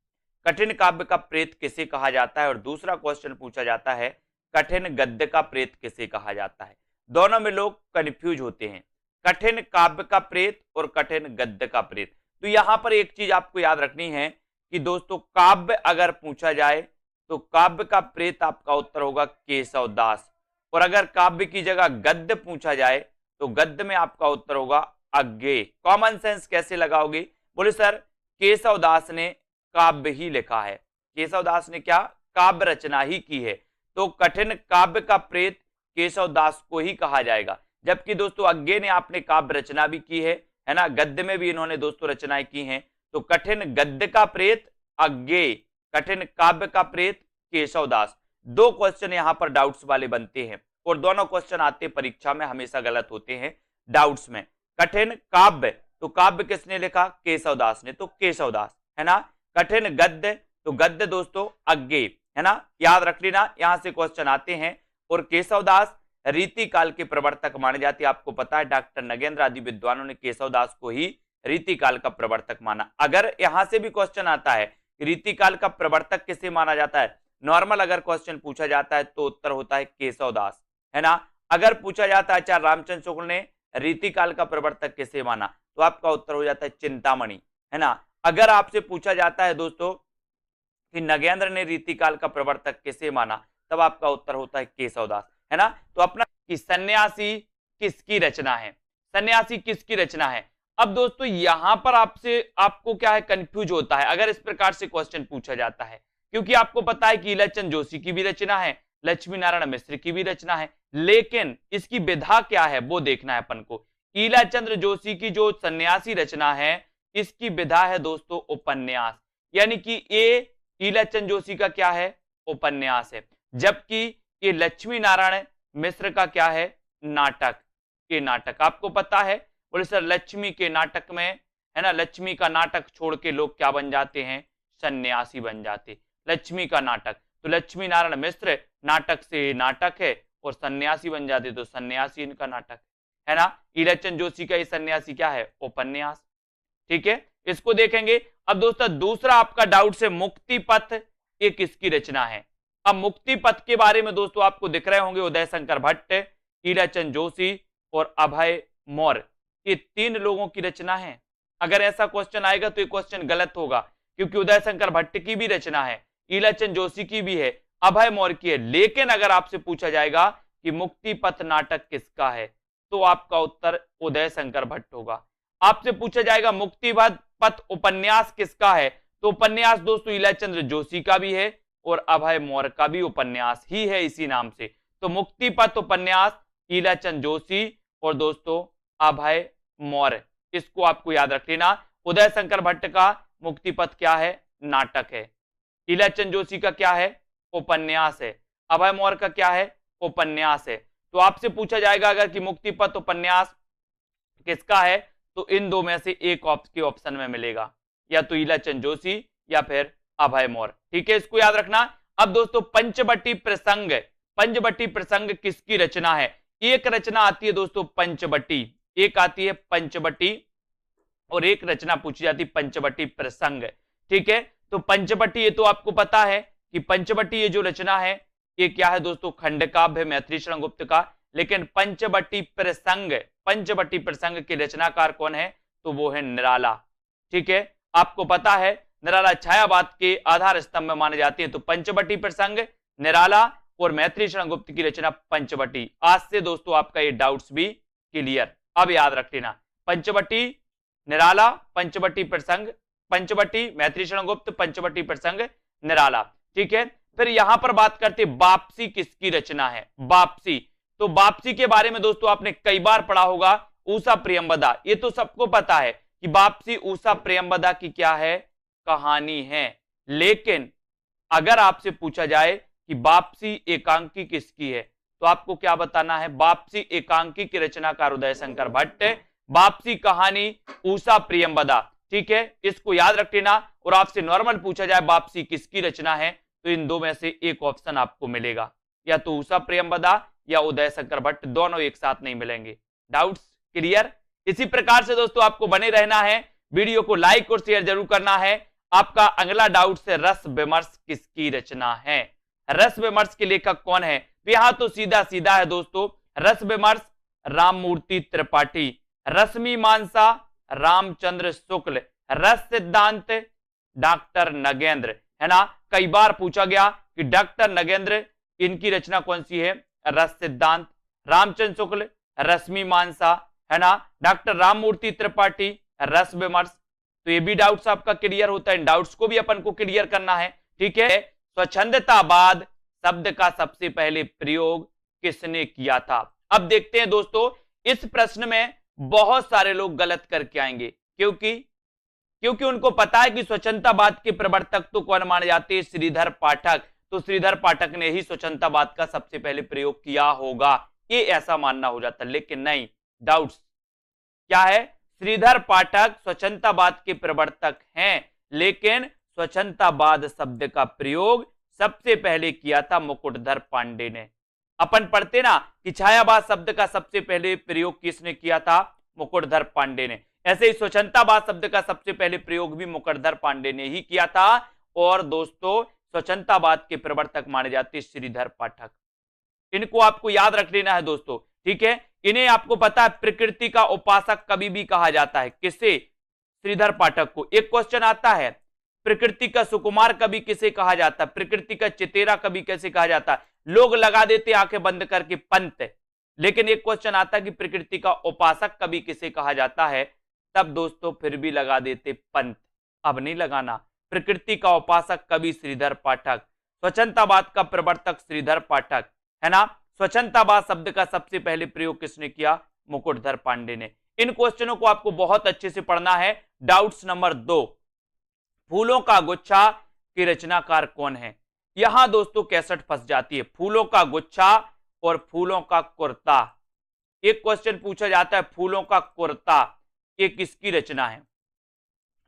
कठिन काव्य का प्रेत किसे कहा जाता है। और दूसरा क्वेश्चन पूछा जाता है, कठिन गद्य का प्रेत किसे कहा जाता है। दोनों में लोग कंफ्यूज होते हैं, कठिन काव्य का प्रेत और कठिन गद्य का प्रेत। तो यहां पर एक चीज आपको याद रखनी है कि दोस्तों काव्य अगर पूछा जाए तो काव्य का प्रेत आपका उत्तर होगा केशव दास। और अगर काव्य की जगह गद्य पूछा जाए तो गद्य में आपका उत्तर होगा अज्ञेय। कॉमन सेंस कैसे लगाओगे? बोले सर केशव दास ने काव्य ही लिखा है, केशव दास ने क्या काव्य रचना ही की है, तो कठिन काव्य का प्रेत केशव दास को ही कहा जाएगा। जबकि दोस्तों अज्ञेय ने आपने काव्य रचना भी की है ना, गद्य में भी इन्होंने दोस्तों रचनाएं की हैं। तो कठिन गद्य का प्रेत अज्ञेय, कठिन काव्य का प्रेत केशव दास। दो क्वेश्चन यहां पर डाउट्स वाले बनते हैं और दोनों क्वेश्चन आते परीक्षा में हमेशा गलत होते हैं डाउट्स में। कठिन काव्य, तो काव्य किसने लिखा? केशव दास ने, तो केशव दास है ना। कठिन गद्य, तो गद्य दोस्तों अज्ञेय है ना, याद रख लेना, यहां से क्वेश्चन आते हैं। और केशव दास रीति काल के प्रवर्तक माने जाते हैं। आपको पता है डॉक्टर नगेंद्र आदि विद्वानों ने केशव दास को ही रीति काल का प्रवर्तक माना। अगर यहां से भी क्वेश्चन आता है रीति काल का प्रवर्तक किसे माना जाता है, नॉर्मल अगर क्वेश्चन पूछा जाता है तो उत्तर होता है केशव दास है ना। अगर पूछा जाता है आचार्य रामचंद्र शुक्ल ने रीति काल का प्रवर्तक किसे माना, तो आपका उत्तर हो जाता है चिंतामणि है ना। अगर आपसे पूछा जाता है दोस्तों कि नगेंद्र ने रीति काल का प्रवर्तक किसे माना, तब आपका उत्तर होता है केशव दास है ना। तो अपना कि सन्यासी किसकी रचना है, सन्यासी किसकी रचना है। अब दोस्तों यहां पर आपको क्या है कंफ्यूज होता है अगर इस प्रकार से क्वेश्चन पूछा जाता है, क्योंकि आपको पता है कि ईलाचंद जोशी की भी रचना है, लक्ष्मी नारायण मिश्र की भी रचना है, लेकिन इसकी विधा क्या है वो देखना है अपन को। ईलाचंद जोशी की जो सन्यासी रचना है इसकी विधा है दोस्तों उपन्यास, यानी कि ये ईलाचंद जोशी का क्या है उपन्यास है, जबकि ये लक्ष्मी नारायण मिश्र का क्या है नाटक। ये नाटक आपको पता है, बोले सर लक्ष्मी के नाटक में है ना, लक्ष्मी का नाटक छोड़ के लोग क्या बन जाते हैं सन्यासी बन जाते, लक्ष्मी का नाटक। तो लक्ष्मी नारायण मिश्र नाटक से नाटक है और सन्यासी बन जाते, तो सन्यासी इनका नाटक है ना। ईलाचंद जोशी का ये सन्यासी क्या है उपन्यास, ठीक है, इसको देखेंगे। अब दोस्तों दूसरा आपका डाउट से मुक्ति पथ ये किसकी रचना है। अब मुक्ति पथ के बारे में दोस्तों आपको दिख रहे होंगे उदय शंकर भट्ट, ईलाचंद जोशी और अभय मौर्य, ये तीन लोगों की रचना है। अगर ऐसा क्वेश्चन आएगा तो ये क्वेश्चन गलत होगा, क्योंकि उदय शंकर भट्ट की भी रचना है, ईलाचंद जोशी की भी है, अभय मौर्य की है। लेकिन अगर आपसे पूछा जाएगा कि मुक्ति पथ नाटक किसका है, तो आपका उत्तर उदय शंकर भट्ट होगा। आपसे पूछा जाएगा मुक्ति पथ उपन्यास किसका है, तो उपन्यास दोस्तों ईलाचंद जोशी का भी है और अभय मौर्य का भी उपन्यास ही है इसी नाम से। तो मुक्ति पथ उपन्यास ईलाचंद जोशी और दोस्तों अभय मौर्य, इसको आपको याद रख लेना। उदय शंकर भट्ट का मुक्ति पथ क्या है नाटक है, ईलाचंद जोशी का क्या है उपन्यास है, अभय मौर्य का क्या है उपन्यास है। तो आपसे पूछा जाएगा अगर कि मुक्ति पथ उपन्यास किसका है, तो इन दो में से एक के ऑप्शन में मिलेगा, या तो ईलाचंद जोशी या फिर अभय मौर्य, ठीक है, इसको याद रखना। अब दोस्तों पंचवटी प्रसंग, पंचवटी प्रसंग किसकी रचना है। एक रचना आती है दोस्तों पंचवटी, एक आती है पंचवटी और एक रचना पूछी जाती है पंचवटी प्रसंग, ठीक है। तो पंचवटी ये तो आपको पता है कि पंचवटी ये जो रचना है ये क्या है दोस्तों खंडकाव्य है मैथिली शरण गुप्त का। लेकिन पंचवटी प्रसंग, पंचवटी प्रसंग के रचनाकार कौन है, तो वो है निराला, ठीक है। आपको पता है निराला छायावाद के आधार स्तंभ में माने जाते हैं। तो पंचवटी प्रसंग निराला और मैथिली शरण गुप्त की रचना पंचवटी। आज से दोस्तों आपका ये डाउट्स भी क्लियर, अब याद रख लेना पंचवटी निराला, पंचवटी प्रसंग, पंचवटी मैथिली शरण गुप्त, पंचवटी प्रसंग निराला, ठीक है। फिर यहां पर बात करते वापसी किसकी रचना है, वापसी। तो वापसी के बारे में दोस्तों आपने कई बार पढ़ा होगा, ऊषा प्रियंवदा, ये तो सबको पता है कि वापसी ऊषा प्रियंवदा की क्या है कहानी है। लेकिन अगर आपसे पूछा जाए कि वापसी एकांकी किसकी है, तो आपको क्या बताना है, वापसी एकांकी की रचनाकार उदय शंकर भट्ट, वापसी कहानी ऊषा प्रियंवदा, ठीक है, इसको याद रख लेना। और आपसे नॉर्मल पूछा जाए वापसी किसकी रचना है, तो इन दो में से एक ऑप्शन आपको मिलेगा, या तो ऊषा प्रियंवदा या उदय शंकर भट्ट, दोनों एक साथ नहीं मिलेंगे। Doubts clear. इसी प्रकार से दोस्तों आपको बने रहना है, वीडियो को लाइक और शेयर जरूर करना है। आपका अगला डाउट से रस विमर्श किसकी रचना है, रस विमर्श के लेखक कौन है। तो यहां तो सीधा सीधा है दोस्तों, रस विमर्श राममूर्ति त्रिपाठी, रश्मिमांसा रामचंद्र शुक्ल, रस सिद्धांत डॉक्टर नगेंद्र, है ना। कई बार पूछा गया कि डॉक्टर नगेंद्र, इनकी रचना कौन सी है? रस सिद्धांत। रामचंद्र शुक्ल, रश्मि मानसा, है ना। डॉक्टर राममूर्ति त्रिपाठी, रस विमर्श। तो ये भी डाउट्स आपका क्लियर होता है, इन डाउट्स को भी अपन को क्लियर करना है, ठीक है। स्वच्छंदतावाद शब्द का सबसे पहले प्रयोग किसने किया था? अब देखते हैं दोस्तों, इस प्रश्न में बहुत सारे लोग गलत करके आएंगे, क्योंकि उनको पता है कि स्वच्छंदतावाद के प्रवर्तक तो कौन माने जाते हैं? श्रीधर पाठक। तो श्रीधर पाठक ने ही स्वच्छंदतावाद का सबसे पहले प्रयोग किया होगा, ये ऐसा मानना हो जाता, लेकिन नहीं, डाउट्स क्या है? श्रीधर पाठक स्वच्छंदतावाद के प्रवर्तक हैं, लेकिन स्वच्छंदतावाद शब्द का प्रयोग सबसे पहले किया था मुकुटधर पांडे ने। अपन पढ़ते ना कि छायावाद शब्द का सबसे पहले प्रयोग किसने किया था? मुकुटधर पांडे ने। ऐसे ही स्वच्छंदतावाद शब्द का सबसे पहले प्रयोग भी मुकुटधर पांडे ने ही किया था। और दोस्तों, स्वच्छंदतावाद के प्रवर्तक माने जाते श्रीधर पाठक। इनको आपको याद रख लेना है दोस्तों, ठीक है। इन्हें आपको पता है प्रकृति का उपासक कभी भी कहा जाता है, किसे? श्रीधर पाठक को। एक क्वेश्चन आता है, प्रकृति का सुकुमार कवि किसे कहा जाता है? प्रकृति का चितेरा कवि कैसे कहा जाता है? लोग लगा देते आंखें बंद करके पंत। लेकिन एक क्वेश्चन आता है कि प्रकृति का उपासक कवि किसे कहा जाता है? तब दोस्तों फिर भी लगा देते पंत। अब नहीं लगाना। प्रकृति का उपासक कवि श्रीधर पाठक, स्वच्छंदतावाद का प्रवर्तक श्रीधर पाठक, है ना। स्वच्छंदतावाद शब्द का सबसे पहले प्रयोग किसने किया? मुकुटधर पांडे ने। इन क्वेश्चनों को आपको बहुत अच्छे से पढ़ना है। डाउट्स नंबर 2, फूलों का गुच्छा की रचनाकार कौन है? यहां दोस्तों कैसेट फंस जाती है। फूलों का गुच्छा और फूलों का कुर्ता, एक क्वेश्चन पूछा जाता है, फूलों का कुर्ता ये किसकी रचना है?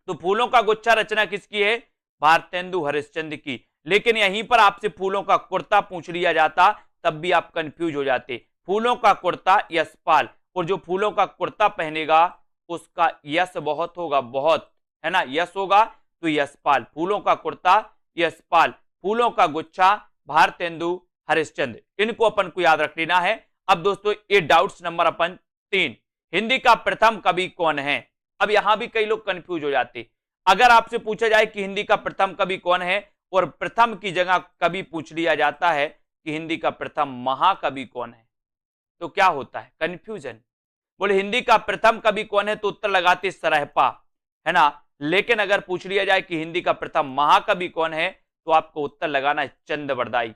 तो फूलों का गुच्छा रचना किसकी है? भारतेंदु हरिश्चंद्र की। लेकिन यहीं पर आपसे फूलों का कुर्ता पूछ लिया जाता, तब भी आप कंफ्यूज हो जाते। फूलों का कुर्ता यशपाल, और जो फूलों का कुर्ता पहनेगा उसका यश बहुत होगा, बहुत, है ना, यश होगा, तो यशपाल। फूलों का कुर्ता यशपाल, फूलों का गुच्छा भारतेंदु हरिश्चंद्र। इनको अपन को याद रख लेना है। अब दोस्तों ये डाउट्स नंबर अपन 3, हिंदी का प्रथम कवि कौन है? अब यहां भी कई लोग कंफ्यूज हो जाते। अगर आपसे पूछा जाए कि हिंदी का प्रथम कवि कौन है, और प्रथम की जगह कवि पूछ लिया जाता है कि हिंदी का प्रथम महाकवि कौन है, तो क्या होता है? कंफ्यूजन। बोले हिंदी का प्रथम कवि कौन है, तो उत्तर लगाते सरहपा, है ना। लेकिन अगर पूछ लिया जाए कि हिंदी का प्रथम महाकवि कौन है, तो आपको उत्तर लगाना है चंद्रबरदाई,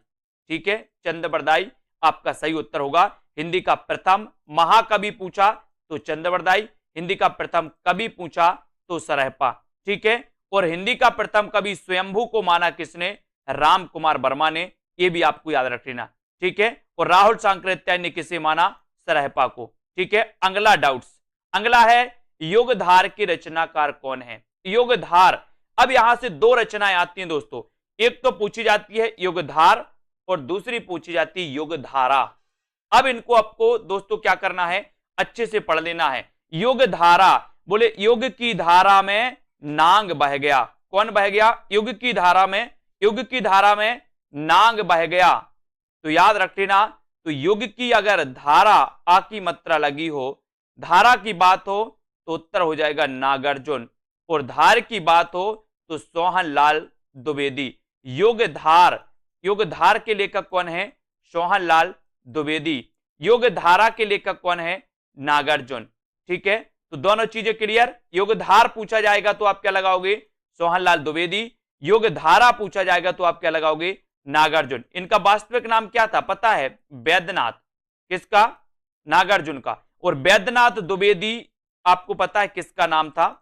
ठीक है। चंद्रबरदाई आपका सही उत्तर होगा। हिंदी का प्रथम महाकवि पूछा तो चंद्रबरदाई, हिंदी का प्रथम कवि पूछा तो सरहपा, ठीक है। और हिंदी का प्रथम कवि स्वयंभू को माना किसने? राम कुमार वर्मा ने। यह भी आपको याद रख लेना, ठीक है। और राहुल सांकृत्याय ने किसे माना? सरहपा को, ठीक है। अगला डाउट्स, अगला है युगधार की रचनाकार कौन है? युगधार, अब यहां से 2 रचनाएं आती हैं दोस्तों, एक तो पूछी जाती है युगधार और दूसरी पूछी जाती है युगधारा। अब इनको आपको दोस्तों क्या करना है? अच्छे से पढ़ लेना है। युगधारा, बोले युग की धारा में नांग बह गया। कौन बह गया? युग की धारा में, युग की धारा में नांग बह गया। तो याद रख लेना, तो युग की अगर धारा आ की मात्रा लगी हो, धारा की बात हो तो उत्तर हो जाएगा नागार्जुन, और धार की बात हो तो सोहनलाल द्विवेदी। युगधार, युगधार के लेखक कौन है? सोहनलाल द्विवेदी। युगधारा के लेखक कौन है? नागार्जुन, ठीक है। तो दोनों चीजें क्लियर। युगधार पूछा जाएगा तो आप क्या लगाओगे? सोहनलाल द्विवेदी। युगधारा पूछा जाएगा तो आप क्या लगाओगे? नागार्जुन। इनका वास्तविक नाम क्या था पता है? वैद्यनाथ। किसका? नागार्जुन का। और वैद्यनाथ द्विवेदी आपको पता है किसका नाम था?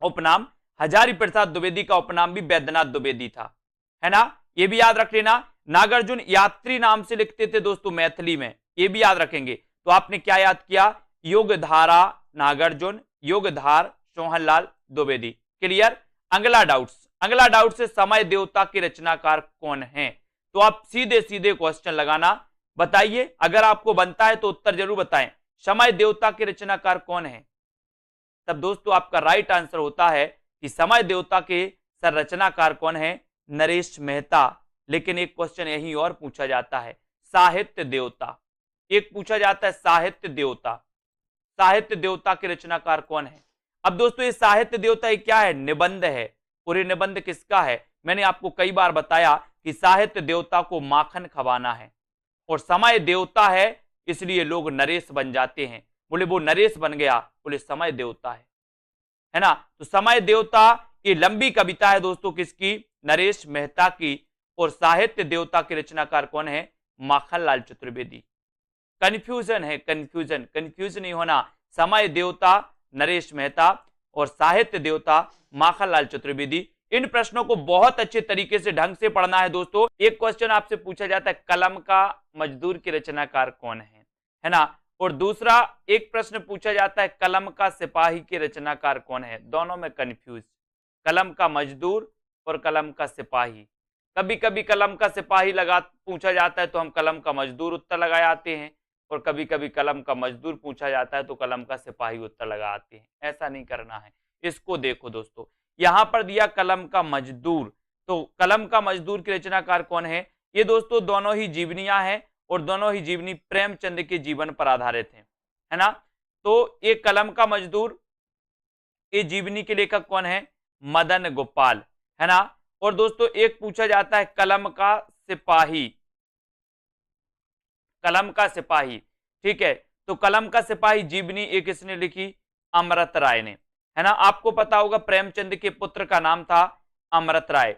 उपनाम। हजारी प्रसाद द्विवेदी का उपनाम भी वैद्यनाथ द्विवेदी था, है ना। ये भी याद रख लेना। नागार्जुन यात्री नाम से लिखते थे दोस्तों मैथिली में, ये भी याद रखेंगे। तो आपने क्या याद किया? युगधारा नागार्जुन, युगधार सोहनलाल द्विवेदी। क्लियर। अगला डाउट्स, अगला डाउट से समय देवता के रचनाकार कौन है? तो आप सीधे सीधे क्वेश्चन लगाना, बताइए। अगर आपको बनता है तो उत्तर जरूर बताएं, समय देवता के रचनाकार कौन है? तब दोस्तों आपका राइट आंसर होता है कि समय देवता के संरचनाकार कौन है? नरेश मेहता। लेकिन एक क्वेश्चन यही और पूछा जाता है, साहित्य देवता। एक पूछा जाता है साहित्य देवता, साहित्य देवता के रचनाकार कौन है? अब दोस्तों ये साहित्य देवता ये क्या है? निबंध है। और ये निबंध किसका है? मैंने आपको कई बार बताया कि साहित्य देवता को माखन खवाना है और समय देवता है इसलिए लोग नरेश बन जाते हैं। बोले वो नरेश बन गया, बोले समय देवता है ना। तो समय देवता ये लंबी कविता है दोस्तों किसकी, नरेश मेहता की। और साहित्य देवता के रचनाकार कौन है, माखनलाल चतुर्वेदी। कंफ्यूजन है, कंफ्यूज नहीं होना। समय देवता नरेश मेहता और साहित्य देवता माखनलाल चतुर्वेदी। इन प्रश्नों को बहुत अच्छे तरीके से ढंग से पढ़ना है दोस्तों। एक क्वेश्चन आपसे पूछा जाता है कलम का मजदूर के रचनाकार कौन है ना। और दूसरा एक प्रश्न पूछा जाता है कलम का सिपाही के रचनाकार कौन है। दोनों में कंफ्यूज, कलम का मजदूर और कलम का सिपाही। कभी कभी कलम का सिपाही लगा पूछा जाता है तो हम कलम का मजदूर उत्तर लगा आते हैं, और कभी कभी कलम का मजदूर पूछा जाता है तो कलम का सिपाही उत्तर लगा आते हैं। ऐसा नहीं करना है। इसको देखो दोस्तों, यहां पर दिया कलम का मजदूर, तो कलम का मजदूर के रचनाकार कौन है। ये दोस्तों दोनों ही जीवनियां हैं और दोनों ही जीवनी प्रेमचंद के जीवन पर आधारित है ना। तो ये कलम का मजदूर ये जीवनी के लेखक कौन है, मदन गोपाल, है ना। और दोस्तों एक पूछा जाता है कलम का सिपाही, कलम का सिपाही, ठीक है। तो कलम का सिपाही जीवनी एक किसने लिखी, अमृत राय ने, है ना। आपको पता होगा प्रेमचंद के पुत्र का नाम था अमृत राय।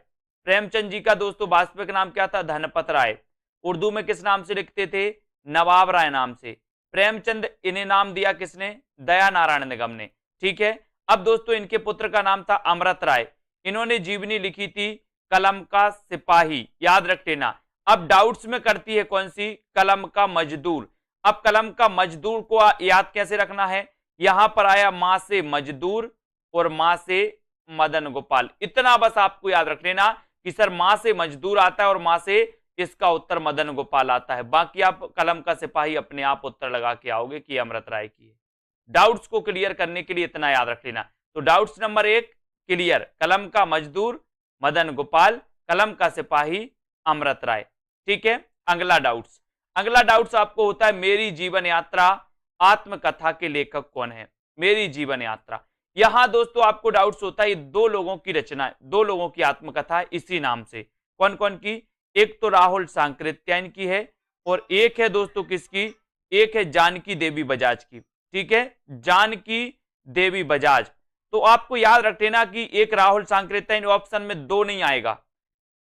प्रेमचंद जी का दोस्तों वास्तविक नाम क्या था, धनपत राय। उर्दू में किस नाम से लिखते थे, नवाब राय नाम से। प्रेमचंद इन्हें नाम दिया किसने, दया नारायण निगम ने, ठीक है। अब दोस्तों इनके पुत्र का नाम था अमृत राय। इन्होंने जीवनी लिखी थी कलम का सिपाही, याद रख लेना। अब डाउट्स में करती है कौन सी, कलम का मजदूर। अब कलम का मजदूर को याद कैसे रखना है, यहां पर आया मां से मजदूर और मां से मदन गोपाल। इतना बस आपको याद रख लेना कि सर मां से मजदूर आता है और मां से इसका उत्तर मदन गोपाल आता है। बाकी आप कलम का सिपाही अपने आप उत्तर लगा के आओगे कि अमृत राय की है। डाउट्स को क्लियर करने के लिए इतना याद रख लेना। तो डाउट्स नंबर 1 क्लियर, कलम का मजदूर मदन गोपाल, कलम का सिपाही अमृत राय, ठीक है। अगला डाउट्स आपको होता है मेरी जीवन यात्रा आत्मकथा के लेखक कौन है, मेरी जीवन यात्रा। यहां दोस्तों आपको डाउट्स होता है, दो लोगों की रचना है, दो लोगों की आत्मकथा है इसी नाम से। कौन कौन की, एक तो राहुल सांकृत्यायन की है और एक है दोस्तों किसकी, एक है जानकी देवी बजाज की, ठीक है, जानकी देवी बजाज। तो आपको याद रख लेना कि एक राहुल सांकृत्यायन ऑप्शन में 2 नहीं आएगा।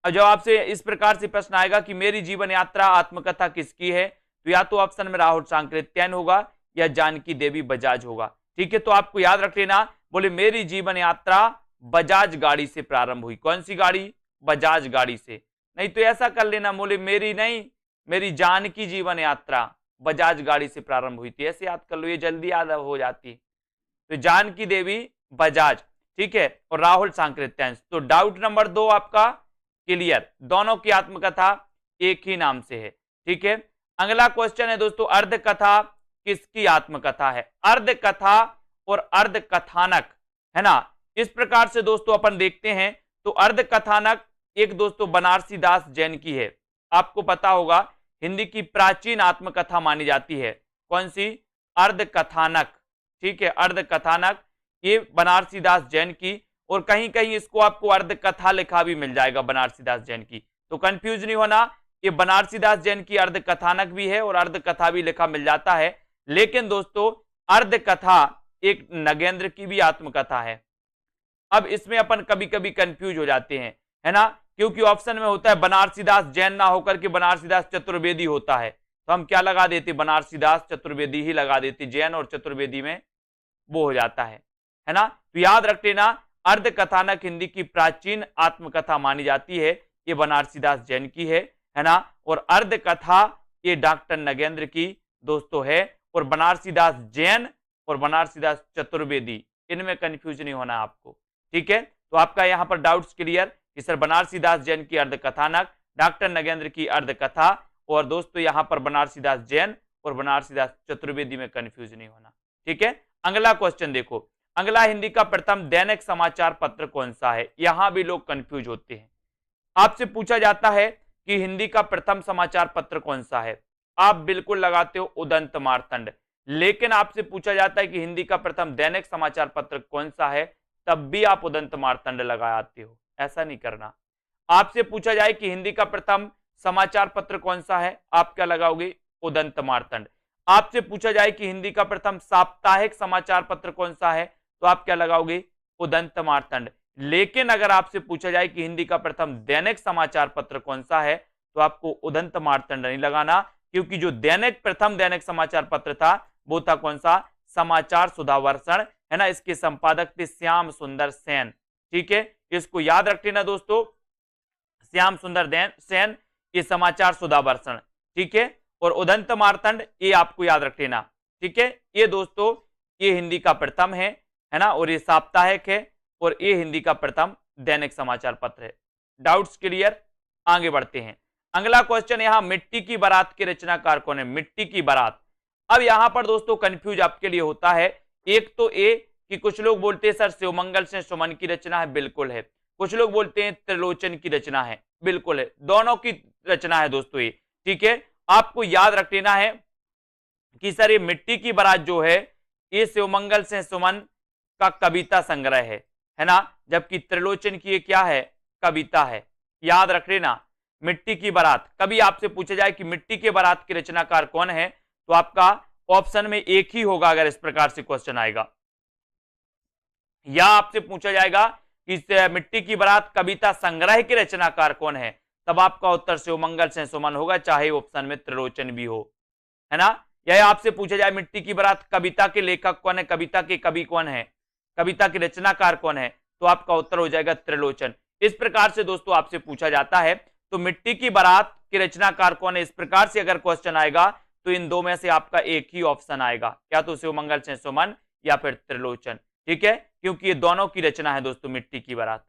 जब आपसे इस प्रकार से प्रश्न आएगा कि मेरी जीवन यात्रा आत्मकथा किसकी है, तो या तो ऑप्शन में राहुल सांकृत्यायन होगा या जानकी देवी बजाज होगा, ठीक है। तो आपको याद रख लेना, बोले मेरी जीवन यात्रा बजाज गाड़ी से प्रारंभ हुई। कौन सी गाड़ी, बजाज गाड़ी से। नहीं तो ऐसा कर लेना, बोले मेरी नहीं, मेरी जानकी जीवन यात्रा बजाज गाड़ी से प्रारंभ हुई थी, ऐसे याद कर लो, ये जल्दी याद हो जाती है। तो जानकी देवी बजाज, ठीक है, और राहुल सांकृत्यायन। तो डाउट नंबर 2 आपका क्लियर, दोनों की आत्मकथा एक ही नाम से है, ठीक है। अगला क्वेश्चन है दोस्तों, अर्ध कथा किसकी आत्मकथा है, अर्ध कथा और अर्ध कथानक, है ना। इस प्रकार से दोस्तों अपन देखते हैं तो अर्ध कथानक एक दोस्तों बनारसी दास जैन की है। आपको पता होगा हिंदी की प्राचीन आत्मकथा मानी जाती है, कौन सी, अर्ध कथानक, ठीक है, अर्ध कथानक ये बनारसी दास जैन की। और कहीं कहीं इसको आपको अर्ध कथा लिखा भी मिल जाएगा बनारसी दास जैन की, तो कंफ्यूज नहीं होना, ये बनारसी दास जैन की अर्ध कथानक भी है और अर्ध कथा भी लिखा मिल जाता है। लेकिन दोस्तों अर्ध कथा एक नगेंद्र की भी आत्मकथा है। अब इसमें अपन कभी कभी कंफ्यूज हो जाते हैं, है ना, क्योंकि ऑप्शन में होता है बनारसी दास जैन ना होकर के बनारसी दास चतुर्वेदी होता है, तो हम क्या लगा देते, बनारसी दास चतुर्वेदी ही लगा देते, जैन और चतुर्वेदी में वो हो जाता है ना। तो याद रख लेना, अर्ध कथानक हिंदी की प्राचीन आत्मकथा मानी जाती है, ये बनारसी दास जैन की है ना। और अर्ध कथा ये डॉक्टर नगेंद्र की दोस्तों है। और बनारसी दास जैन और बनारसी दास चतुर्वेदी, इनमें कंफ्यूज नहीं होना आपको, ठीक है। तो आपका यहां पर डाउट्स क्लियर कि सर बनारसी दास जैन की अर्ध कथानक, डॉक्टर नगेंद्र की अर्ध कथा, और दोस्तों यहां पर बनारसी दास जैन और बनारसी दास चतुर्वेदी में कंफ्यूज नहीं होना, ठीक है। अगला क्वेश्चन देखो, अगला हिंदी का प्रथम दैनिक समाचार पत्र कौन सा है, यहां भी लोग कंफ्यूज होते हैं। आपसे पूछा जाता है कि हिंदी का प्रथम समाचार पत्र कौन सा है, आप बिल्कुल लगाते हो उदंत मार्तंड। लेकिन आपसे पूछा जाता है कि हिंदी का प्रथम दैनिक समाचार पत्र कौन सा है, तब भी आप उदंत मार्तंड लगाते हो, ऐसा नहीं करना। आपसे पूछा जाए कि हिंदी का प्रथम समाचार पत्र कौन सा है, आप क्या लगाओगे, उदंत मार्तंड। आपसे पूछा जाए कि हिंदी का प्रथम साप्ताहिक समाचार पत्र कौन सा है, तो आप क्या लगाओगे, उदंत मार्तंड। लेकिन अगर आपसे पूछा जाए कि हिंदी का प्रथम दैनिक समाचार पत्र कौन सा है, तो आपको उदंत मार्तंड नहीं लगाना, क्योंकि जो प्रथम दैनिक समाचार पत्र था वो था कौन सा, समाचार सुधावर्षण, है ना। इसके संपादक थे श्याम सुंदर सेन। ठीक है, इसको याद रख लेना दोस्तों, श्याम सुंदर सेन, ये समाचार सुधावर्षण। ठीक है, और उदंत मार्तंड ये आपको याद रख लेना। ठीक है, ये दोस्तों ये हिंदी का प्रथम है ना, और ये साप्ताहिक है, और ये हिंदी का प्रथम दैनिक समाचार पत्र है। डाउट्स क्लियर, आगे बढ़ते हैं। अगला क्वेश्चन यहां, मिट्टी की बारात के रचनाकार कौन है, मिट्टी की बारात। अब यहां पर दोस्तों कंफ्यूज आपके लिए होता है, एक तो ए कि कुछ लोग बोलते हैं सर शिवमंगल से सुमन की रचना है, बिल्कुल है। कुछ लोग बोलते हैं त्रिलोचन की रचना है, बिल्कुल है, दोनों की रचना है दोस्तों ये। ठीक है, आपको याद रख लेना है कि सर ये मिट्टी की बारात जो है ये शिवमंगल से सुमन का कविता संग्रह है ना, जबकि त्रिलोचन की ये क्या है, कविता है। याद रख लेना, मिट्टी की बारात। कभी आपसे पूछा जाए कि मिट्टी के बारात के रचनाकार कौन है, तो आपका ऑप्शन में एक ही होगा अगर इस प्रकार से क्वेश्चन आएगा। या आपसे पूछा जाएगा कि मिट्टी की बारात कविता संग्रह के रचनाकार कौन है, तब आपका उत्तर शिवमंगल से सुमन होगा, चाहे ऑप्शन में त्रिलोचन भी हो, है ना। या आपसे पूछा जाए मिट्टी की बारात कविता के लेखक कौन है, कविता के कवि कौन है, कविता के रचनाकार कौन है, तो आपका उत्तर हो जाएगा त्रिलोचन। इस प्रकार से दोस्तों आपसे पूछा जाता है, तो मिट्टी की बारात के रचनाकार कौन है, इस प्रकार से अगर क्वेश्चन आएगा तो इन दो में से आपका एक ही ऑप्शन आएगा, क्या तो शिवमंगल से सुमन या फिर त्रिलोचन। ठीक है, क्योंकि ये दोनों की रचना है दोस्तों मिट्टी की बारात।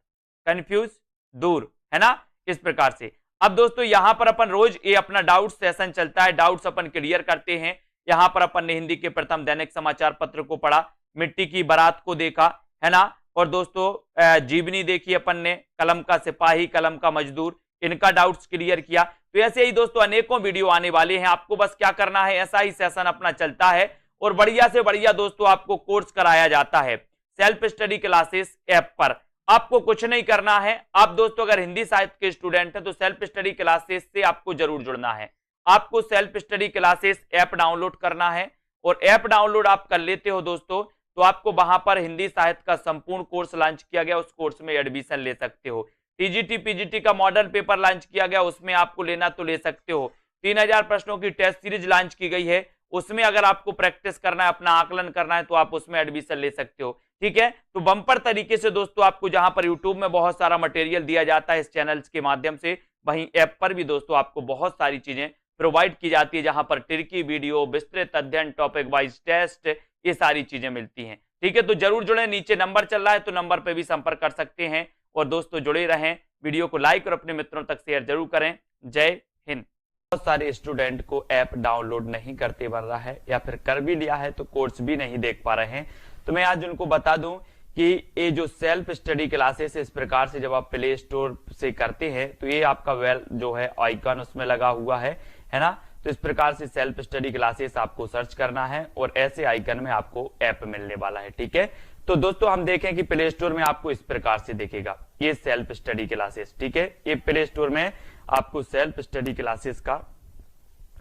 कंफ्यूज दूर, है ना, इस प्रकार से। अब दोस्तों यहां पर अपन रोज ये अपना डाउट सेशन चलता है, डाउट्स अपन क्लियर करते हैं। यहां पर अपन ने हिंदी के प्रथम दैनिक समाचार पत्र को पढ़ा, मिट्टी की बारात को देखा, है ना, और दोस्तों जीवनी देखी अपन ने, कलम का सिपाही, कलम का मजदूर, इनका डाउट्स क्लियर किया। तो ऐसे ही दोस्तों अनेकों वीडियो आने वाले हैं, आपको बस क्या करना है, ऐसा ही सेशन अपना चलता है और बढ़िया से बढ़िया दोस्तों आपको कोर्स कराया जाता है सेल्फ स्टडी क्लासेस ऐप पर। आपको कुछ नहीं करना है, आप दोस्तों अगर हिंदी साहित्य के स्टूडेंट हैं तो सेल्फ स्टडी क्लासेस से आपको जरूर जुड़ना है। आपको self study classes app download करना है, और ऐप डाउनलोड आप कर लेते हो दोस्तों, तो आपको वहां पर हिंदी साहित्य का संपूर्ण कोर्स लॉन्च किया गया, उस कोर्स में एडमिशन ले सकते हो। टीजीटी पीजीटी का मॉडल पेपर लॉन्च किया गया, उसमें आपको लेना तो ले सकते हो। 3000 प्रश्नों की टेस्ट सीरीज लॉन्च की गई है, उसमें अगर आपको प्रैक्टिस करना है, अपना आकलन करना है, तो आप उसमें एडमिशन ले सकते हो। ठीक है, तो बम्पर तरीके से दोस्तों आपको जहां पर यूट्यूब में बहुत सारा मटेरियल दिया जाता है इस चैनल्स के माध्यम से, वहीं ऐप पर भी दोस्तों आपको बहुत सारी चीजें प्रोवाइड की जाती है, जहां पर ट्रिकी वीडियो, विस्तृत अध्ययन, टॉपिक वाइज टेस्ट, ये सारी चीजें मिलती हैं। ठीक है, तो जरूर जुड़े, नीचे नंबर चल रहा है तो नंबर पर भी संपर्क कर सकते हैं। और दोस्तों जुड़े रहें, वीडियो को लाइक और अपने मित्रों तक शेयर जरूर करें। जय हिंद। बहुत सारे स्टूडेंट को ऐप डाउनलोड नहीं करते बन रहा है, या फिर कर भी लिया है तो कोर्स भी नहीं देख पा रहे हैं। तो मैं आज उनको बता दूं कि ये जो सेल्फ स्टडी क्लासेस इस प्रकार से जब आप प्ले स्टोर से करते हैं तो ये आपका वेल जो है आइकन उसमें लगा हुआ है ना। तो इस प्रकार से सेल्फ स्टडी क्लासेस आपको सर्च करना है और ऐसे आइकन में आपको ऐप मिलने वाला है। ठीक है, तो दोस्तों हम देखें कि प्ले स्टोर में आपको इस प्रकार से दिखेगा ये सेल्फ स्टडी क्लासेस। ठीक है, ये प्ले स्टोर में आपको सेल्फ स्टडी क्लासेस का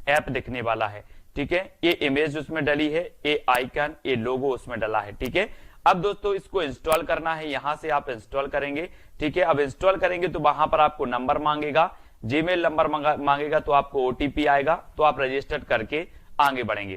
ऐप दिखने वाला है। ठीक है, ये इमेज उसमें डली है, ये आइकन, ये लोगो उसमें डला है। ठीक है, अब दोस्तों इसको इंस्टॉल करना है, यहां से आप इंस्टॉल करेंगे। ठीक है, अब इंस्टॉल करेंगे तो वहां पर आपको नंबर मांगेगा, जीमेल नंबर मांगेगा, तो आपको ओटीपी आएगा, तो आप रजिस्टर करके आगे बढ़ेंगे।